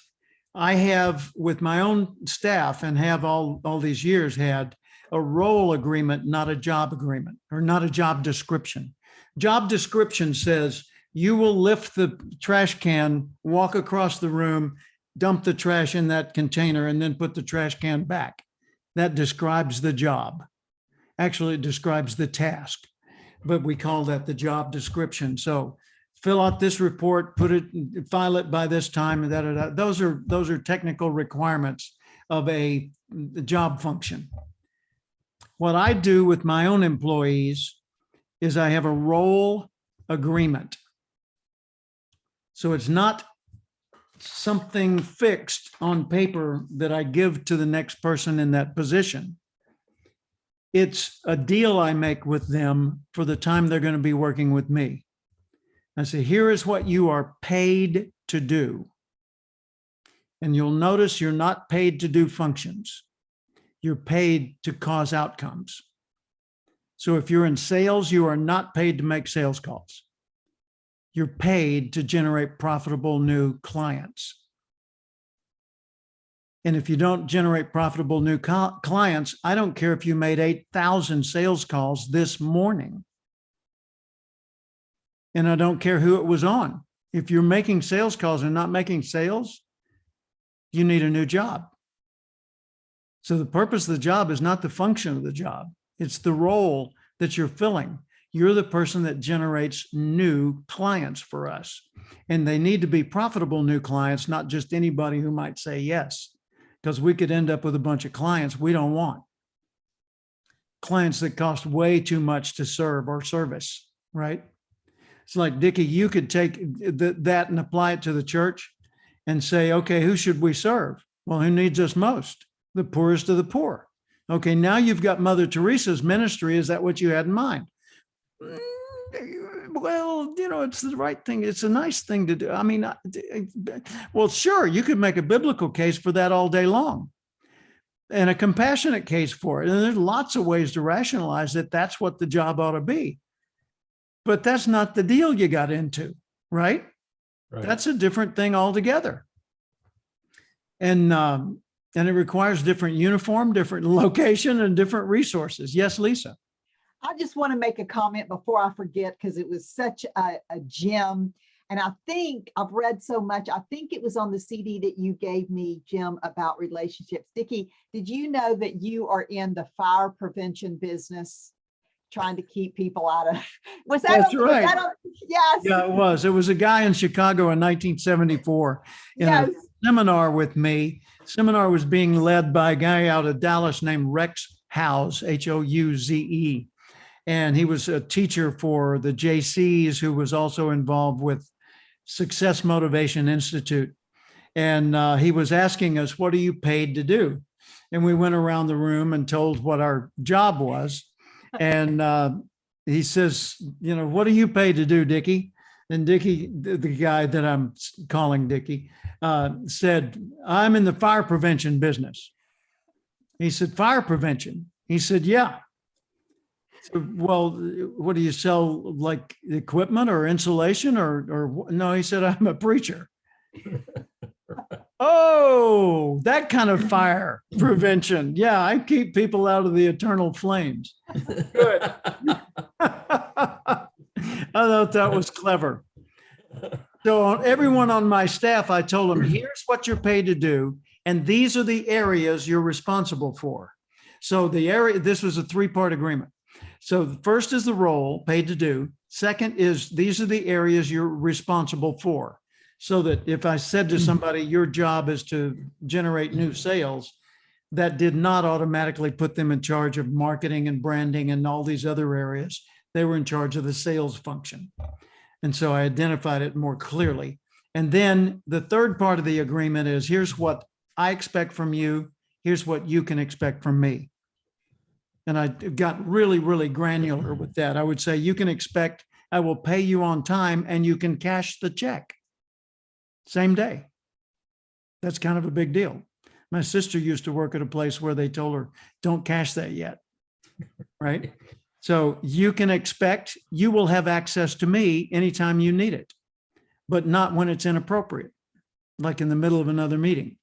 I have, with my own staff, and have all these years, had a role agreement, not a job agreement, or not a job description. Job description says you will lift the trash can, walk across the room, dump the trash in that container, and then put the trash can back. That describes the job. Actually, it describes the task, but we call that the job description. So fill out this report, file it by this time, and da. Those are technical requirements of a job function. What I do with my own employees is I have a role agreement. So it's not something fixed on paper that I give to the next person in that position. It's a deal I make with them for the time they're going to be working with me. I say, here is what you are paid to do. And you'll notice you're not paid to do functions. You're paid to cause outcomes. So if you're in sales, you are not paid to make sales calls. You're paid to generate profitable new clients. And if you don't generate profitable new clients, I don't care if you made 8,000 sales calls this morning. And I don't care who it was on. If you're making sales calls and not making sales, you need a new job. So the purpose of the job is not the function of the job. It's the role that you're filling. You're the person that generates new clients for us. And they need to be profitable new clients, not just anybody who might say yes, because we could end up with a bunch of clients we don't want. Clients that cost way too much to serve or service, right? It's like, Dickie, you could take that and apply it to the church and say, okay, who should we serve? Well, who needs us most? The poorest of the poor. Okay, now you've got Mother Teresa's ministry. Is that what you had in mind? Well, it's the right thing. It's a nice thing to do. I mean, well, sure, you could make a biblical case for that all day long. and a compassionate case for it. And there's lots of ways to rationalize that that's what the job ought to be. But that's not the deal you got into, right? Right. That's a different thing altogether. And it requires different uniform, different location, and different resources. Yes, Lisa. I just want to make a comment before I forget, because it was such a gem. And I think I've read so much. I think it was on the CD that you gave me, Jim, about relationships. Dickie, did you know that you are in the fire prevention business, trying to keep people out of? Was that? That's right. Was that yes. Yeah, it was. It was a guy in Chicago in 1974 in Yes. a seminar with me. Seminar was being led by a guy out of Dallas named Rex Houze, Houze. And he was a teacher for the JCs, who was also involved with Success Motivation Institute. And he was asking us, what are you paid to do? And we went around the room and told what our job was. And he says, what are you paid to do, Dickie? And Dickie, the guy that I'm calling Dickie, said, I'm in the fire prevention business. He said, fire prevention? He said, yeah. Well, what do you sell, like equipment or insulation or no? He said, I'm a preacher. Oh, that kind of fire prevention. Yeah, I keep people out of the eternal flames. Good. I thought that was clever. So everyone on my staff, I told them, here's what you're paid to do, and these are the areas you're responsible for. So this was a 3-part agreement. So the first is the role, paid to do. Second is, these are the areas you're responsible for. So that if I said to somebody, your job is to generate new sales, that did not automatically put them in charge of marketing and branding and all these other areas. They were in charge of the sales function. And so I identified it more clearly. And then the third part of the agreement is, here's what I expect from you. Here's what you can expect from me. And I got really, really granular with that. I would say, you can expect I will pay you on time and you can cash the check same day. That's kind of a big deal. My sister used to work at a place where they told her, don't cash that yet. Right? So you can expect you will have access to me anytime you need it, but not when it's inappropriate, like in the middle of another meeting,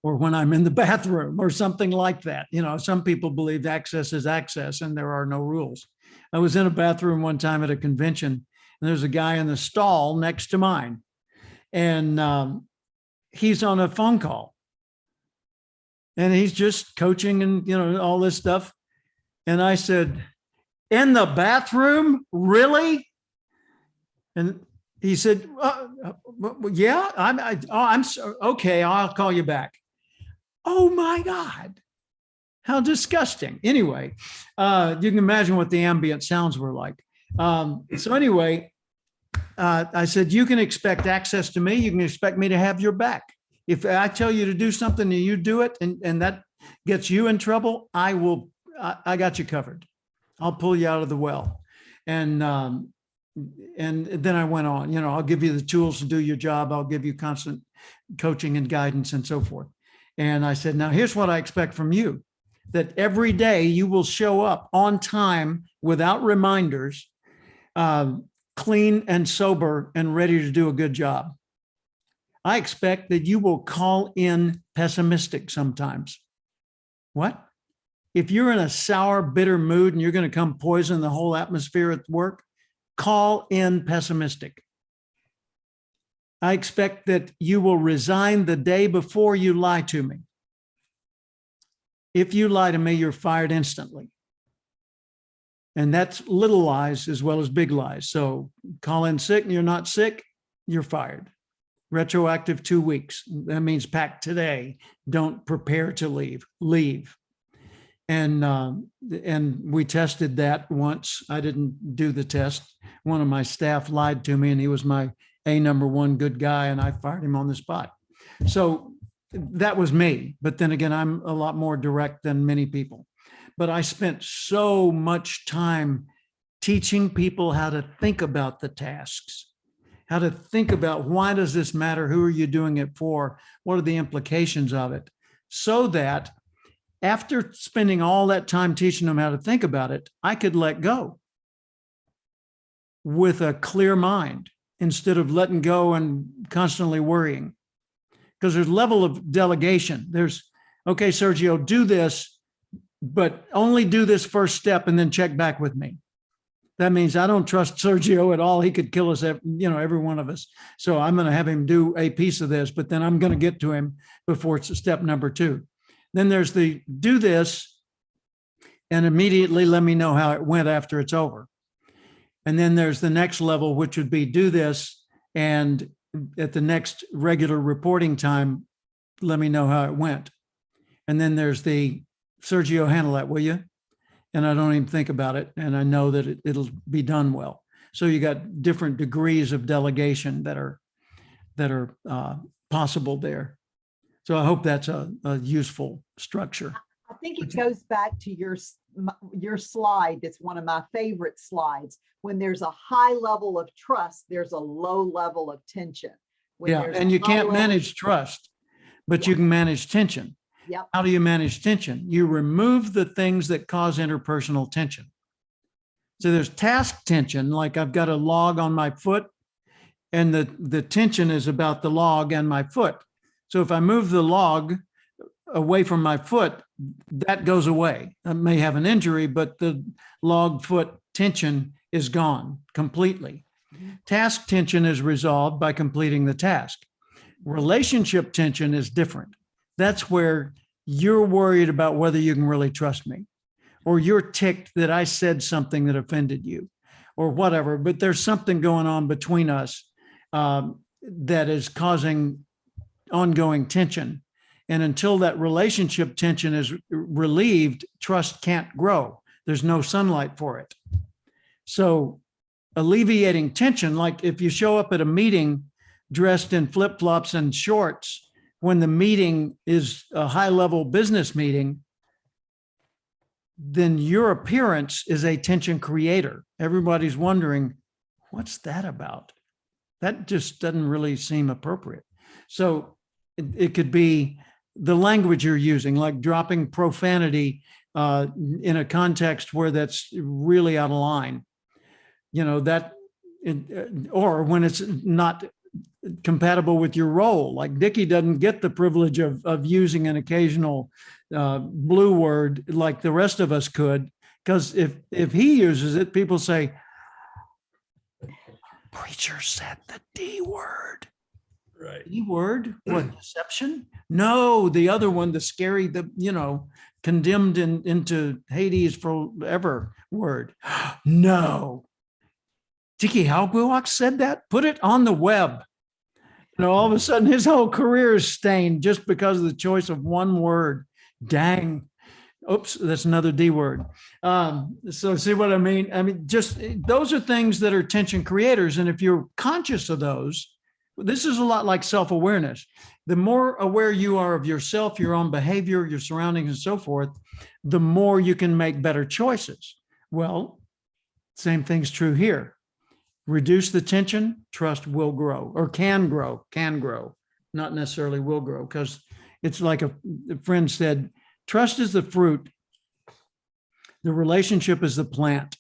or when I'm in the bathroom or something like that. Some people believe access is access and there are no rules. I was in a bathroom one time at a convention, and there's a guy in the stall next to mine, and he's on a phone call, and he's just coaching and all this stuff. And I said, in the bathroom, really? And he said, yeah, I'm okay. I'll call you back. Oh my God, how disgusting. Anyway, you can imagine what the ambient sounds were like. So anyway, I said, you can expect access to me. You can expect me to have your back. If I tell you to do something and you do it, and that gets you in trouble, I got you covered. I'll pull you out of the well. And then I went on, I'll give you the tools to do your job. I'll give you constant coaching and guidance and so forth. And I said, now here's what I expect from you, that every day you will show up on time without reminders, clean and sober and ready to do a good job. I expect that you will call in pessimistic sometimes. What? If you're in a sour, bitter mood and you're going to come poison the whole atmosphere at work, call in pessimistic. I expect that you will resign the day before you lie to me. If you lie to me, you're fired instantly. And that's little lies as well as big lies. So call in sick and you're not sick, you're fired. Retroactive 2 weeks. That means pack today. Don't prepare to leave. Leave. And we tested that once. I didn't do the test. One of my staff lied to me, and he was my #1 good guy, and I fired him on the spot. So that was me. But then again, I'm a lot more direct than many people. But I spent so much time teaching people how to think about the tasks, how to think about, why does this matter? Who are you doing it for? What are the implications of it? so that after spending all that time teaching them how to think about it, I could let go with a clear mind instead of letting go and constantly worrying. Because there's level of delegation. There's, okay, Sergio, do this, but only do this first step and then check back with me. That means I don't trust Sergio at all. He could kill us, every one of us. So I'm going to have him do a piece of this, but then I'm going to get to him before it's step number 2. Then there's the do this and immediately let me know how it went after it's over. And then there's the next level, which would be do this and at the next regular reporting time, let me know how it went. And then there's the Sergio, handle that, will you? And I don't even think about it. And I know that it'll be done well. So you got different degrees of delegation that are possible there. So I hope that's a useful structure. I think it goes back to your slide. That's one of my favorite slides. When there's a high level of trust, there's a low level of tension. When Yeah, there's and a you high can't level- manage trust, but Yeah. you can manage tension. Yep. How do you manage tension? You remove the things that cause interpersonal tension. So there's task tension, like I've got a log on my foot and the tension is about the log and my foot. So if I move the log away from my foot, that goes away. I may have an injury, but the log foot tension is gone completely. Task tension is resolved by completing the task. Relationship tension is different. That's where you're worried about whether you can really trust me, or you're ticked that I said something that offended you or whatever, but there's something going on between us that is causing ongoing tension. And until that relationship tension is relieved, trust can't grow. There's no sunlight for it. So alleviating tension, like if you show up at a meeting dressed in flip-flops and shorts, when the meeting is a high-level business meeting, then your appearance is a tension creator. Everybody's wondering, what's that about? That just doesn't really seem appropriate. So it could be the language you're using, like dropping profanity in a context where that's really out of line. Or when it's not compatible with your role. Like Dickie doesn't get the privilege of using an occasional blue word like the rest of us could, because if he uses it, people say, preacher said the D word. Right. D word? What, deception? No, the other one, the scary, condemned into Hades forever word. No. Tiki Halguak said that? Put it on the web. All of a sudden his whole career is stained just because of the choice of one word. Dang. Oops, that's another D word. So see what I mean? I mean, just those are things that are tension creators. And if you're conscious of those, this is a lot like self-awareness. The more aware you are of yourself, your own behavior, your surroundings, and so forth, the more you can make better choices. Well, same thing's true here. Reduce the tension, trust will grow, or can grow, not necessarily will grow, because it's like a friend said, trust is the fruit. The relationship is the plant.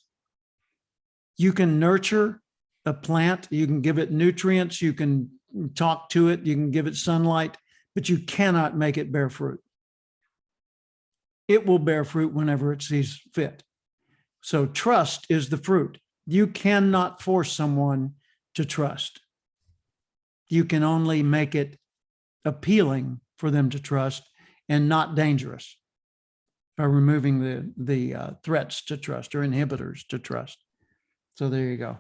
You can nurture a plant, you can give it nutrients, you can talk to it, you can give it sunlight, but you cannot make it bear fruit. It will bear fruit whenever it sees fit. So trust is the fruit. You cannot force someone to trust. You can only make it appealing for them to trust and not dangerous by removing the threats to trust or inhibitors to trust. So there you go.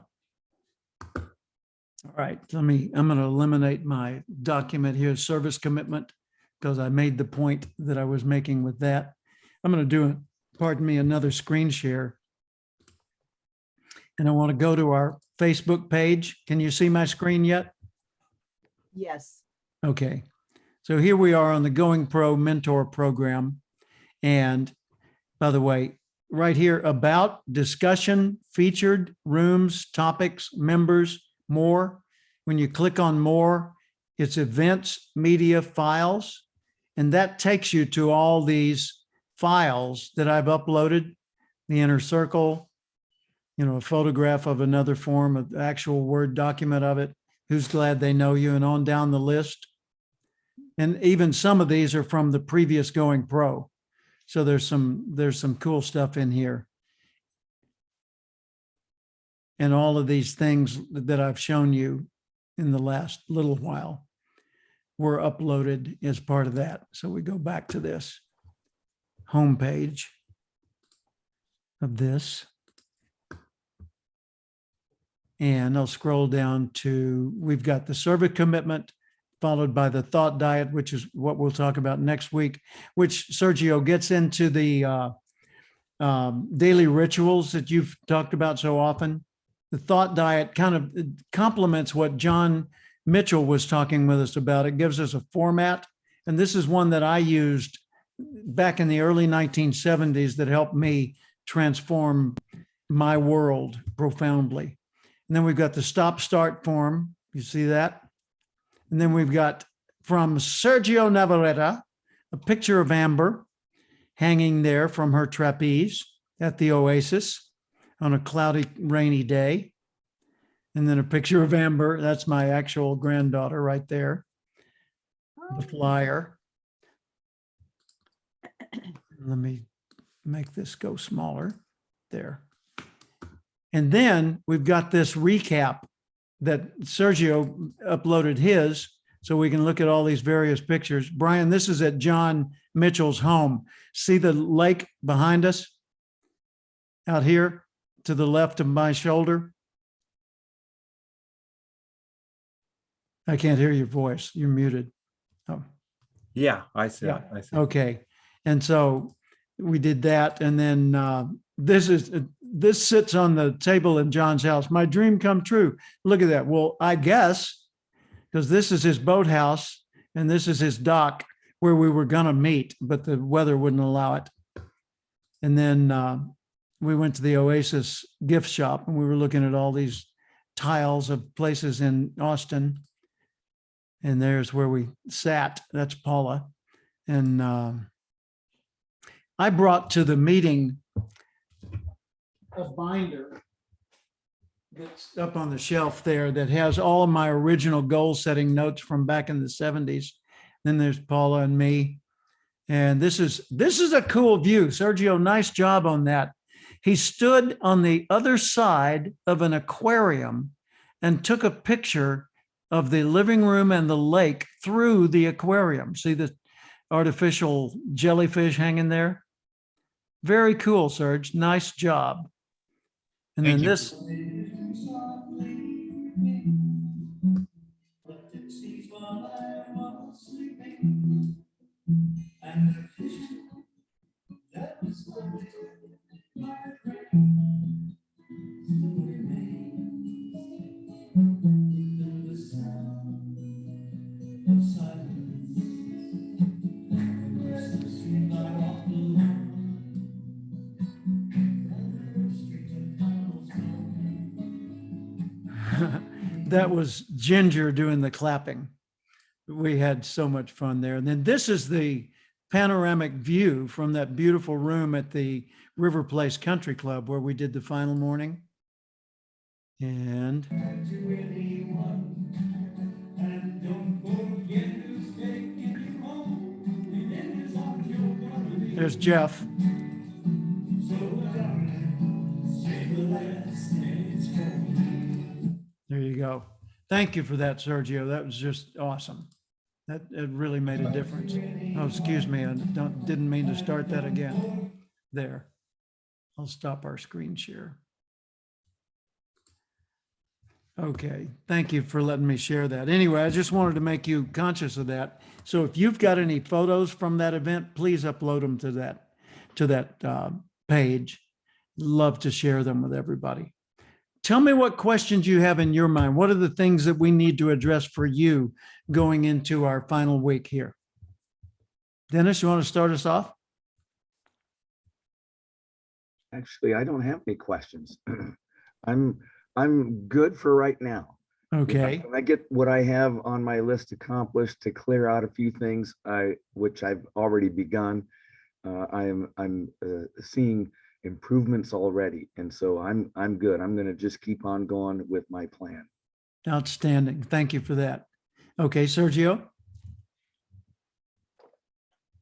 All right, I'm going to eliminate my document here, service commitment, because I made the point that I was making with that. I'm going to do, pardon me, another screen share. And I want to go to our Facebook page. Can you see my screen yet? Yes. Okay. So here we are on the Going Pro Mentor Program. And by the way, right here, about, discussion, featured, rooms, topics, members, more. When you click on more, it's events, media, files. And that takes you to all these files that I've uploaded, the inner circle, a photograph of another form, of actual Word document of it, who's glad they know you, and on down the list. And even some of these are from the previous Going Pro. So there's some cool stuff in here. And all of these things that I've shown you in the last little while were uploaded as part of that. So we go back to this homepage of this. And I'll scroll down to, we've got the service commitment, followed by the thought diet, which is what we'll talk about next week, which Sergio gets into the daily rituals that you've talked about so often. The thought diet kind of complements what John Mitchell was talking with us about. It gives us a format. And this is one that I used back in the early 1970s that helped me transform my world profoundly. And then we've got the stop start form. You see that? And then we've got from Sergio Navarrete, a picture of Amber hanging there from her trapeze at the Oasis on a cloudy, rainy day. And then a picture of Amber. That's my actual granddaughter right there. The flyer. Let me make this go smaller there. And then we've got this recap that Sergio uploaded his, so we can look at all these various pictures. Brian, this is at John Mitchell's home. See the lake behind us out here to the left of my shoulder? I can't hear your voice. You're muted. Oh. Yeah, I see. Yeah. It. I see. Okay. And so we did that. And then this sits on the table in John's house. My dream come true. Look at that. Well, I guess, because this is his boathouse and this is his dock where we were going to meet, but the weather wouldn't allow it. And then we went to the Oasis gift shop and we were looking at all these tiles of places in Austin. And there's where we sat. That's Paula. And I brought to the meeting a binder that's up on the shelf there that has all of my original goal setting notes from back in the 70s. Then there's Paula and me. And this is a cool view. Sergio, nice job on that. He stood on the other side of an aquarium and took a picture of the living room and the lake through the aquarium. See the artificial jellyfish hanging there? Very cool, Serge. Nice job. And Thank then you. this. That was Ginger doing the clapping. We had so much fun there. And then this is the panoramic view from that beautiful room at the River Place Country Club where we did the final morning. And there's Jeff. There you go. Thank you for that, Sergio. That was just awesome. That it really made a difference. Oh, excuse me. I didn't mean to start that again. There. I'll stop our screen share. Okay. Thank you for letting me share that. Anyway, I just wanted to make you conscious of that. So if you've got any photos from that event, please upload them to that page. Love to share them with everybody. Tell me what questions you have in your mind. What are the things that we need to address for you going into our final week here? Dennis, you want to start us off? Actually, I don't have any questions. I'm good for right now. Okay. When I get what I have on my list accomplished to clear out a few things, which I've already begun, I'm seeing improvements already, and so I'm good. I'm going to just keep on going with my plan. Outstanding. Thank you for that. Okay, Sergio?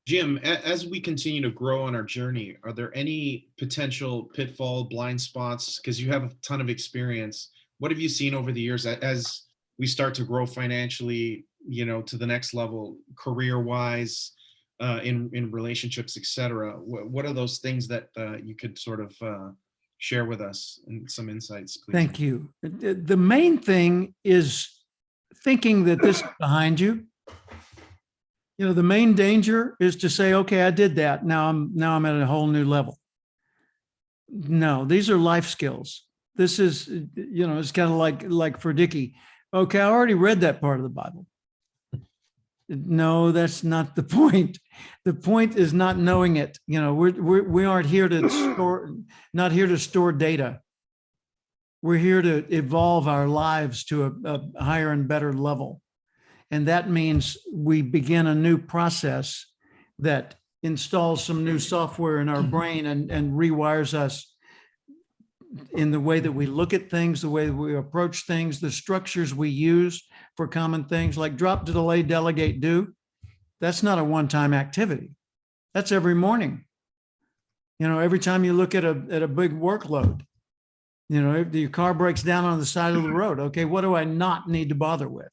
Jim, as we continue to grow on our journey, are there any potential pitfall, blind spots? Because you have a ton of experience. What have you seen over the years as we start to grow financially, to the next level, career-wise, in relationships, et cetera? What are those things that you could sort of share with us and some insights, please? Thank you. The main thing is thinking that this is behind you. The main danger is to say, okay, I did that. Now I'm at a whole new level. No, these are life skills. This is, it's kind of like for Dickie. Okay, I already read that part of the Bible. No, that's not the point. The point is not knowing it. We aren't here to not here to store data. We're here to evolve our lives to a higher and better level. And that means we begin a new process that installs some new software in our brain and rewires us in the way that we look at things, the way that we approach things, the structures we use for common things like drop, delay, delegate, do. That's not a one-time activity. That's every morning. Every time you look at a big workload, if your car breaks down on the side of the road, okay, what do I not need to bother with?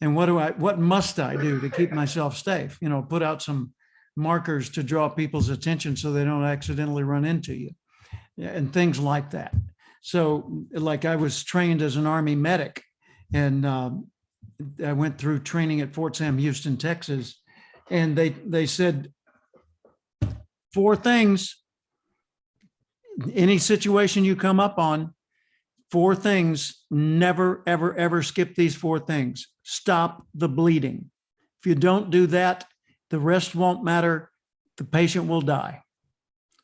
And what must I do to keep myself safe? Put out some markers to draw people's attention so they don't accidentally run into you and things like that. So like I was trained as an Army medic, and I went through training at Fort Sam Houston, Texas. And they said 4 things, any situation you come up on, 4 things, never, ever, ever skip these 4 things. Stop the bleeding. If you don't do that, the rest won't matter. The patient will die.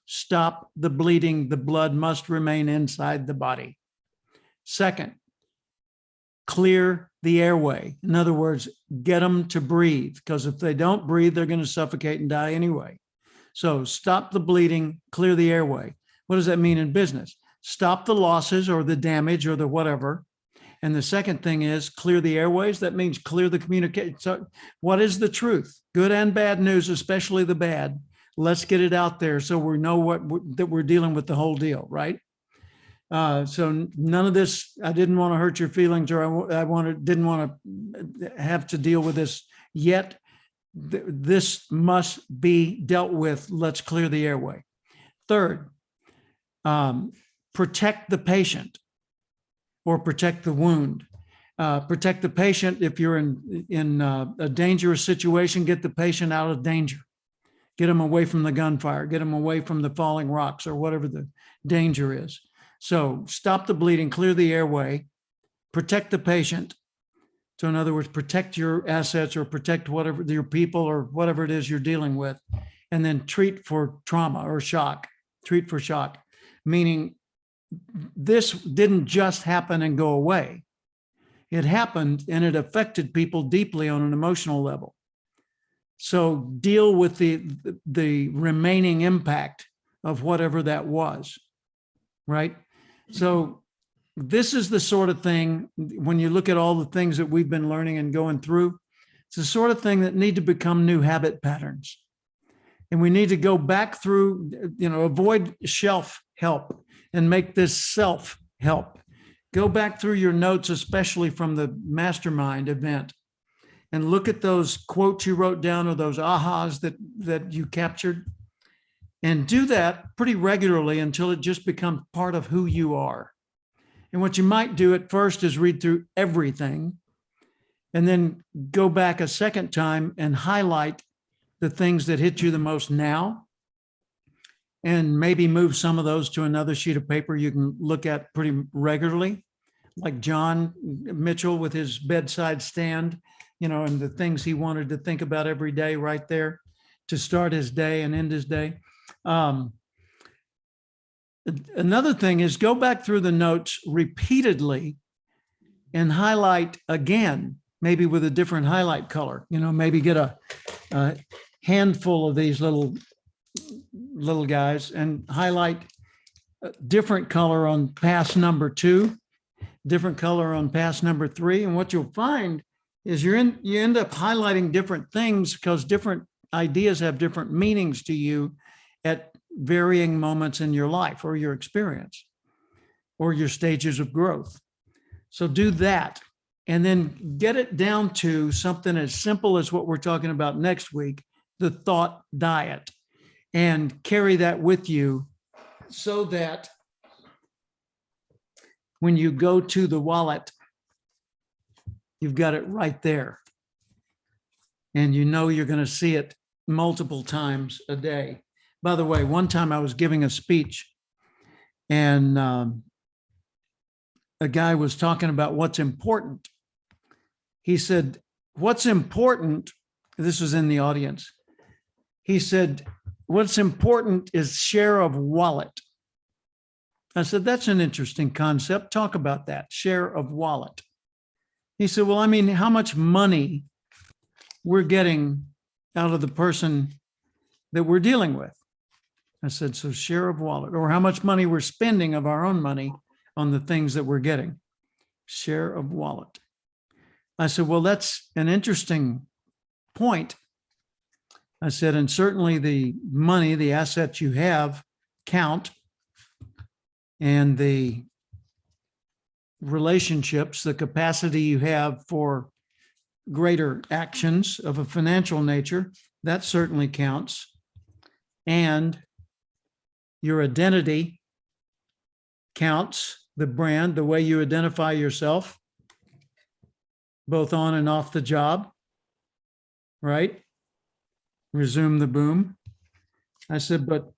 Stop the bleeding. The blood must remain inside the body. Second, clear the airway. In other words, get them to breathe, because if they don't breathe, they're going to suffocate and die anyway. So stop the bleeding, clear the airway. What does that mean in business? Stop the losses or the damage or the whatever. And the second thing is clear the airways. That means clear the communication. So what is the truth? Good and bad news, especially the bad. Let's get it out there so we know that we're dealing with the whole deal, right? So none of this, I didn't want to hurt your feelings, or didn't want to have to deal with this yet. This must be dealt with. Let's clear the airway. Third, protect the patient or protect the wound. Protect the patient. If you're in a dangerous situation, get the patient out of danger. Get them away from the gunfire, get them away from the falling rocks or whatever the danger is. So stop the bleeding, clear the airway, protect the patient. So in other words, protect your assets or protect whatever your people or whatever it is you're dealing with, and then treat for trauma or shock. Treat for shock, meaning this didn't just happen and go away. It happened and it affected people deeply on an emotional level. So deal with the remaining impact of whatever that was, right? So this is the sort of thing, when you look at all the things that we've been learning and going through, it's the sort of thing that need to become new habit patterns. And we need to go back through, avoid shelf help and make this self help. Go back through your notes, especially from the mastermind event, and look at those quotes you wrote down or those ahas that you captured, and do that pretty regularly until it just becomes part of who you are. And what you might do at first is read through everything and then go back a second time and highlight the things that hit you the most now, and maybe move some of those to another sheet of paper you can look at pretty regularly, like John Mitchell with his bedside stand, and the things he wanted to think about every day right there to start his day and end his day. Another thing is go back through the notes repeatedly and highlight again, maybe with a different highlight color, maybe get a handful of these little guys and highlight a different color on pass number 2, different color on pass number 3. And what you'll find is you end up highlighting different things because different ideas have different meanings to you at varying moments in your life or your experience or your stages of growth. So do that and then get it down to something as simple as what we're talking about next week, the thought diet, and carry that with you so that when you go to the wallet, you've got it right there. And you're going to see it multiple times a day. By the way, one time I was giving a speech and a guy was talking about what's important. He said, what's important, this was in the audience. He said, what's important is share of wallet. I said, that's an interesting concept. Talk about that, share of wallet. He said, well, I mean, how much money we're getting out of the person that we're dealing with. I said, so share of wallet, or how much money we're spending of our own money on the things that we're getting. Share of wallet. I said, well, that's an interesting point. I said, and certainly the money, the assets you have count, and the relationships, the capacity you have for greater actions of a financial nature, that certainly counts. And your identity counts, the brand, the way you identify yourself, both on and off the job, right? Resume the boom. I said, but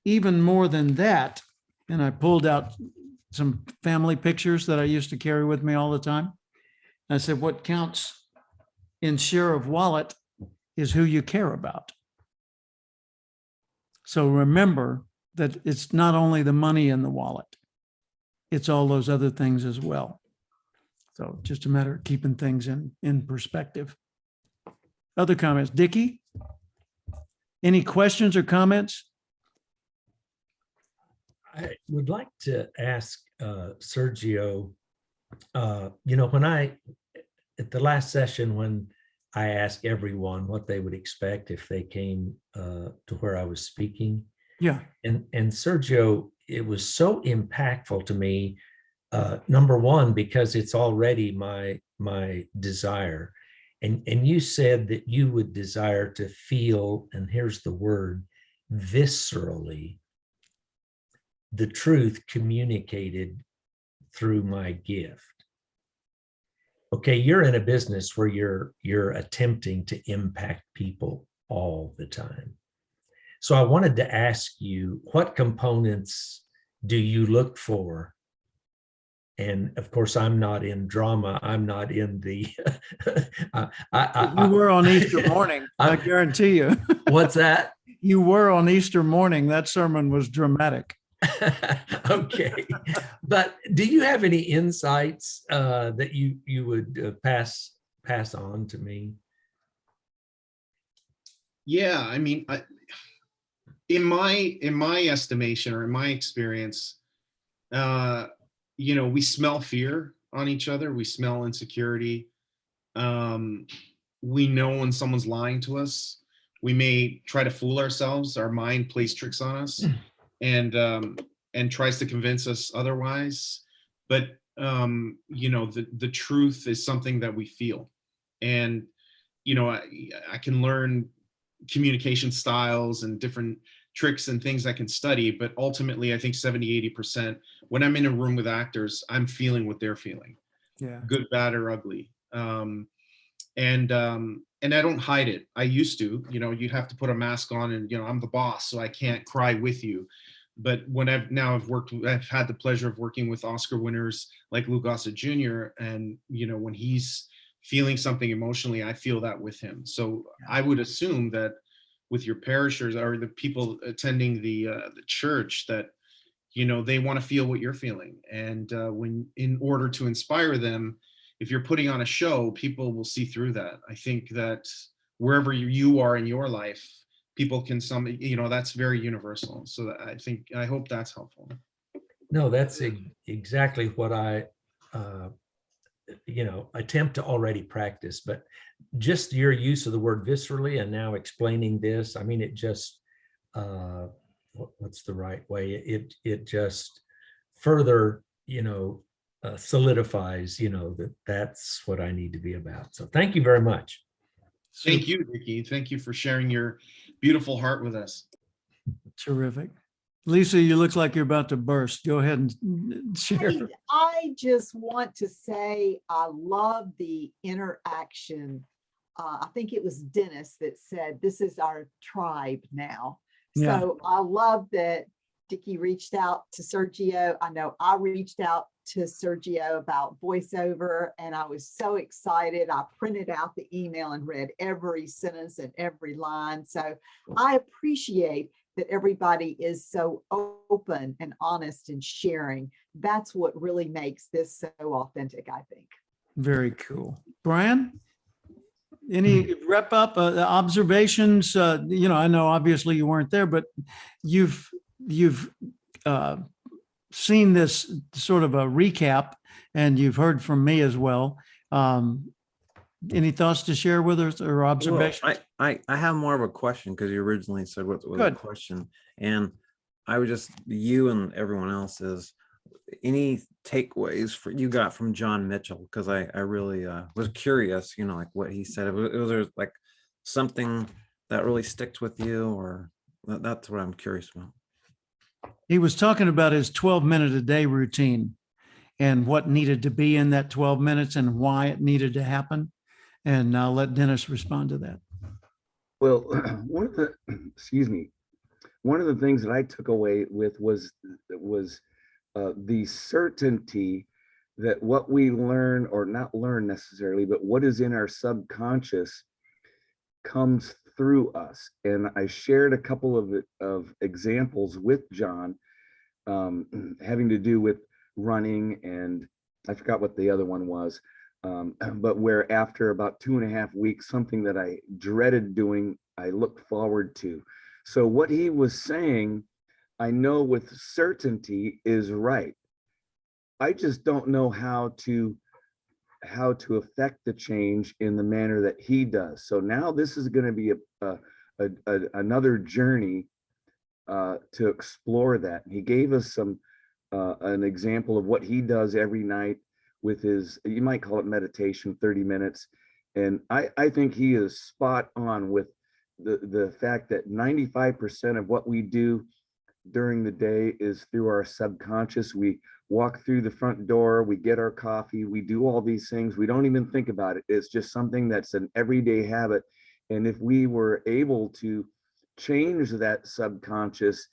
even more than that, and I pulled out some family pictures that I used to carry with me all the time. I said, what counts in share of wallet is who you care about. So remember that it's not only the money in the wallet, it's all those other things as well. So just a matter of keeping things in perspective. Other comments, Dickie? Any questions or comments? I would like to ask Sergio, when at the last session, when I asked everyone what they would expect if they came to where I was speaking. Yeah. And Sergio, it was so impactful to me. Number one, because it's already my desire. And you said that you would desire to feel, and here's the word, viscerally, the truth communicated through my gift. Okay, you're in a business where you're attempting to impact people all the time. So I wanted to ask you, what components do you look for? And of course, I'm not in drama. I'm not in the. You were on Easter morning, I guarantee you. What's that? You were on Easter morning. That sermon was dramatic. Okay, but do you have any insights that you would pass on to me? Yeah, I mean, in my estimation or in my experience, we smell fear on each other. We smell insecurity. We know when someone's lying to us. We may try to fool ourselves. Our mind plays tricks on us and tries to convince us otherwise. But the truth is something that we feel. And I can learn communication styles and different tricks and things I can study, but ultimately I think 70-80% when I'm in a room with actors, I'm feeling what they're feeling. Yeah. Good, bad, or ugly. And I don't hide it. I used to, you'd have to put a mask on and, I'm the boss, so I can't cry with you. But when I've had the pleasure of working with Oscar winners like Lou Gossett Jr. And, when he's feeling something emotionally, I feel that with him. So I would assume that with your parishioners or the people attending the church that, they want to feel what you're feeling. And when in order to inspire them, if you're putting on a show, people will see through that. I think that wherever you are in your life, people can that's very universal. So I hope that's helpful. No, that's exactly what I, attempt to already practice, but just your use of the word viscerally and now explaining this, I mean, it just, what's the right way? It just further, solidifies, that's what I need to be about. So thank you very much. Thank you, Ricky. Thank you for sharing your beautiful heart with us. Terrific. Lisa, you look like you're about to burst. Go ahead and share. I just want to say I love the interaction. I think it was Dennis that said, this is our tribe now. Yeah. So I love that Dickie reached out to Sergio. I know I reached out to Sergio about voiceover, and I was so excited. I printed out the email and read every sentence and every line. So I appreciate that everybody is so open and honest and sharing. That's what really makes this so authentic, I think. Very cool. Brian, any wrap up observations? I know obviously you weren't there, but you've seen this sort of a recap, and you've heard from me as well. Any thoughts to share with us or observations? Well, I have more of a question, because you originally said what was a Good. question, and I would just, you and everyone else, is any takeaways you got from John Mitchell? Because I really was curious, like what he said. Was there like something that really sticks with you, or that's what I'm curious about. He was talking about his 12-minute a day routine and what needed to be in that 12 minutes and why it needed to happen. And I'll let Dennis respond to that. Well, one of the things that I took away with was the certainty that what we learn, or not learn necessarily, but what is in our subconscious comes through us. And I shared a couple of examples with John, having to do with running, and I forgot what the other one was. But where after about 2.5 weeks, something that I dreaded doing, I looked forward to. So what he was saying, I know with certainty is right. I just don't know how to affect the change in the manner that he does. So now this is going to be another journey to explore that. He gave us an example of what he does every night with his, you might call it meditation, 30 minutes. And I think he is spot on with the fact that 95% of what we do during the day is through our subconscious. We walk through the front door, we get our coffee, we do all these things. We don't even think about it. It's just something that's an everyday habit. And if we were able to change that subconscious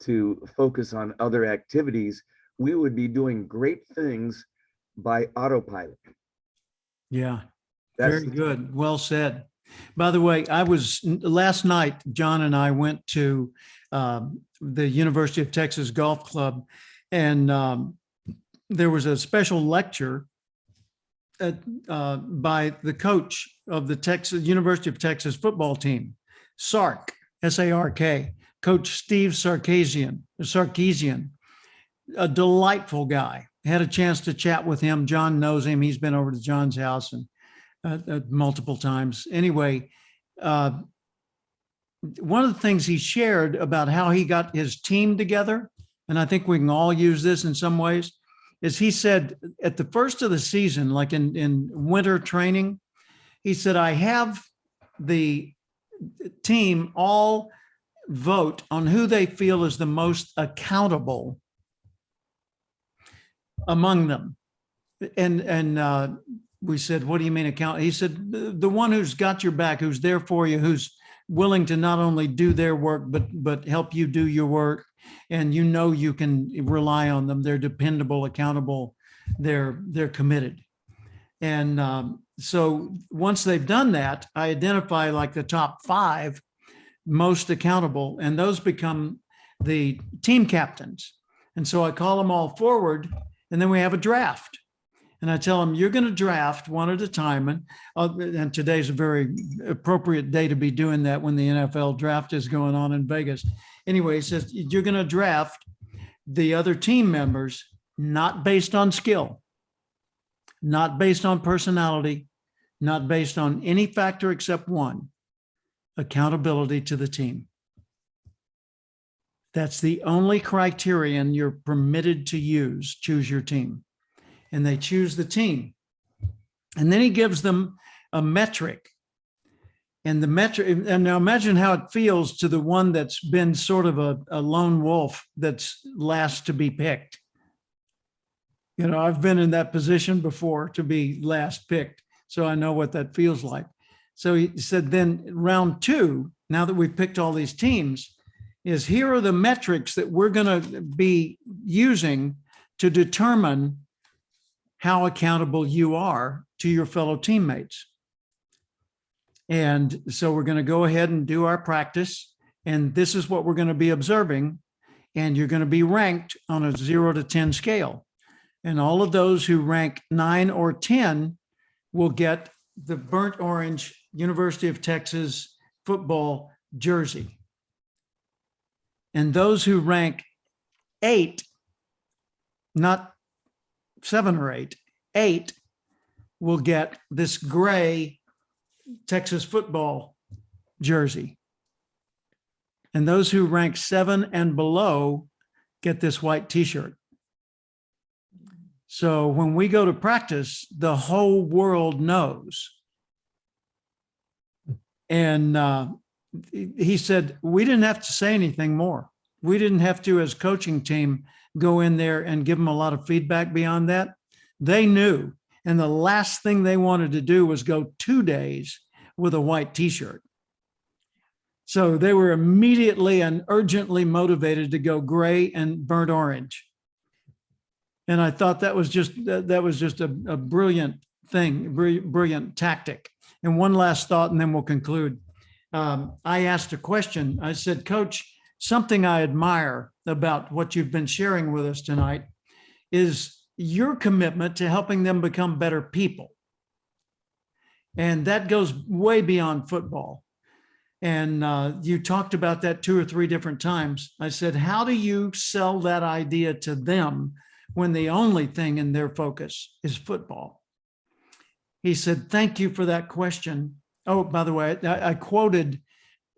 to focus on other activities, we would be doing great things by autopilot. Yeah, very good. Well said. By the way, last night, John and I went to the University of Texas Golf Club, and there was a special lecture by the coach of the University of Texas football team, Sark, S-A-R-K, Coach Steve Sarkisian, a delightful guy. Had a chance to chat with him. John knows him. He's been over to John's house and multiple times. Anyway, one of the things he shared about how he got his team together, and I think we can all use this in some ways, is he said at the first of the season, like in winter training, he said, I have the team all vote on who they feel is the most accountable among them. And we said, what do you mean account? He said, the one who's got your back, who's there for you, who's willing to not only do their work, but help you do your work. And you can rely on them. They're dependable, accountable, they're committed. And so once they've done that, I identify like the top 5 most accountable, and those become the team captains. And so I call them all forward, and then we have a draft. And I tell them, you're going to draft one at a time. And today's a very appropriate day to be doing that when the NFL draft is going on in Vegas. Anyway, he says, you're going to draft the other team members, not based on skill, not based on personality, not based on any factor except one, accountability to the team. That's the only criterion you're permitted to use. Choose your team. And they choose the team. And then he gives them a metric. And the metric, and now imagine how it feels to the one that's been sort of a lone wolf that's last to be picked. You know, I've been in that position before to be last picked, so I know what that feels like. So he said, then round 2, now that we've picked all these teams, is here are the metrics that we're going to be using to determine how accountable you are to your fellow teammates. And so we're going to go ahead and do our practice. And this is what we're going to be observing. And you're going to be ranked on a 0 to 10 scale. And all of those who rank 9 or 10 will get the burnt orange University of Texas football jersey. And those who rank 8, not 7 or 8, 8 will get this gray Texas football jersey. And those who rank 7 and below get this white t-shirt. So when we go to practice, the whole world knows. And he said, we didn't have to say anything more. We didn't have to, as coaching team, go in there and give them a lot of feedback beyond that. They knew. And the last thing they wanted to do was go 2 days with a white t-shirt. So they were immediately and urgently motivated to go gray and burnt orange. And I thought that was just a brilliant thing, brilliant tactic. And one last thought, and then we'll conclude. I asked a question. I said, Coach, something I admire about what you've been sharing with us tonight is your commitment to helping them become better people. And that goes way beyond football. And you talked about that 2 or 3 different times. I said, how do you sell that idea to them when the only thing in their focus is football? He said, thank you for that question. Oh, by the way, I quoted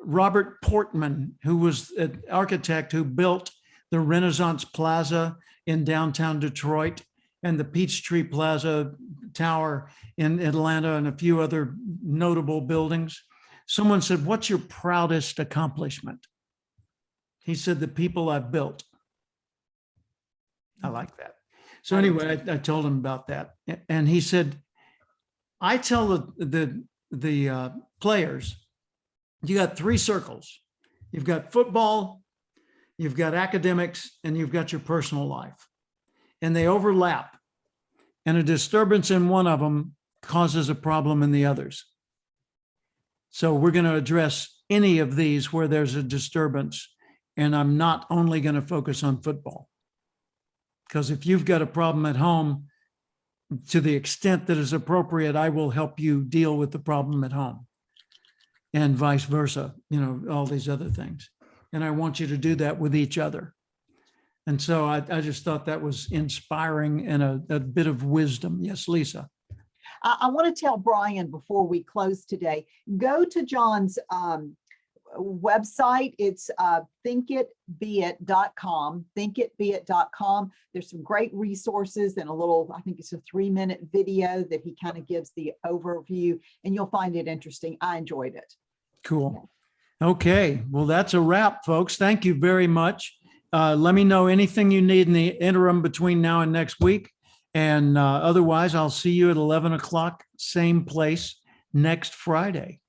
Robert Portman, who was an architect who built the Renaissance Plaza in downtown Detroit and the Peachtree Plaza Tower in Atlanta and a few other notable buildings. Someone said, what's your proudest accomplishment? He said, the people I've built. I like that. So anyway, I told him about that. And he said, I tell the players, you got 3 circles. You've got football, you've got academics, and you've got your personal life. And they overlap. And a disturbance in one of them causes a problem in the others. So we're going to address any of these where there's a disturbance. And I'm not only going to focus on football. Because if you've got a problem at home, to the extent that is appropriate, I will help you deal with the problem at home. And vice versa, you know, all these other things. And I want you to do that with each other. And so I just thought that was inspiring and a bit of wisdom. Yes, Lisa. I want to tell Brian before we close today, go to John's website. It's thinkitbeit.com, thinkitbeit.com. There's some great resources and a little, I think it's a 3-minute video that he kind of gives the overview, and you'll find it interesting. I enjoyed it. Cool. Okay. Well, that's a wrap, folks. Thank you very much. Let me know anything you need in the interim between now and next week. And otherwise, I'll see you at 11 o'clock, same place next Friday.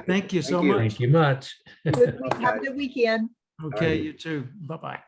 Thank you so much. Thank you much. Have a good weekend. Okay, you too. Bye-bye.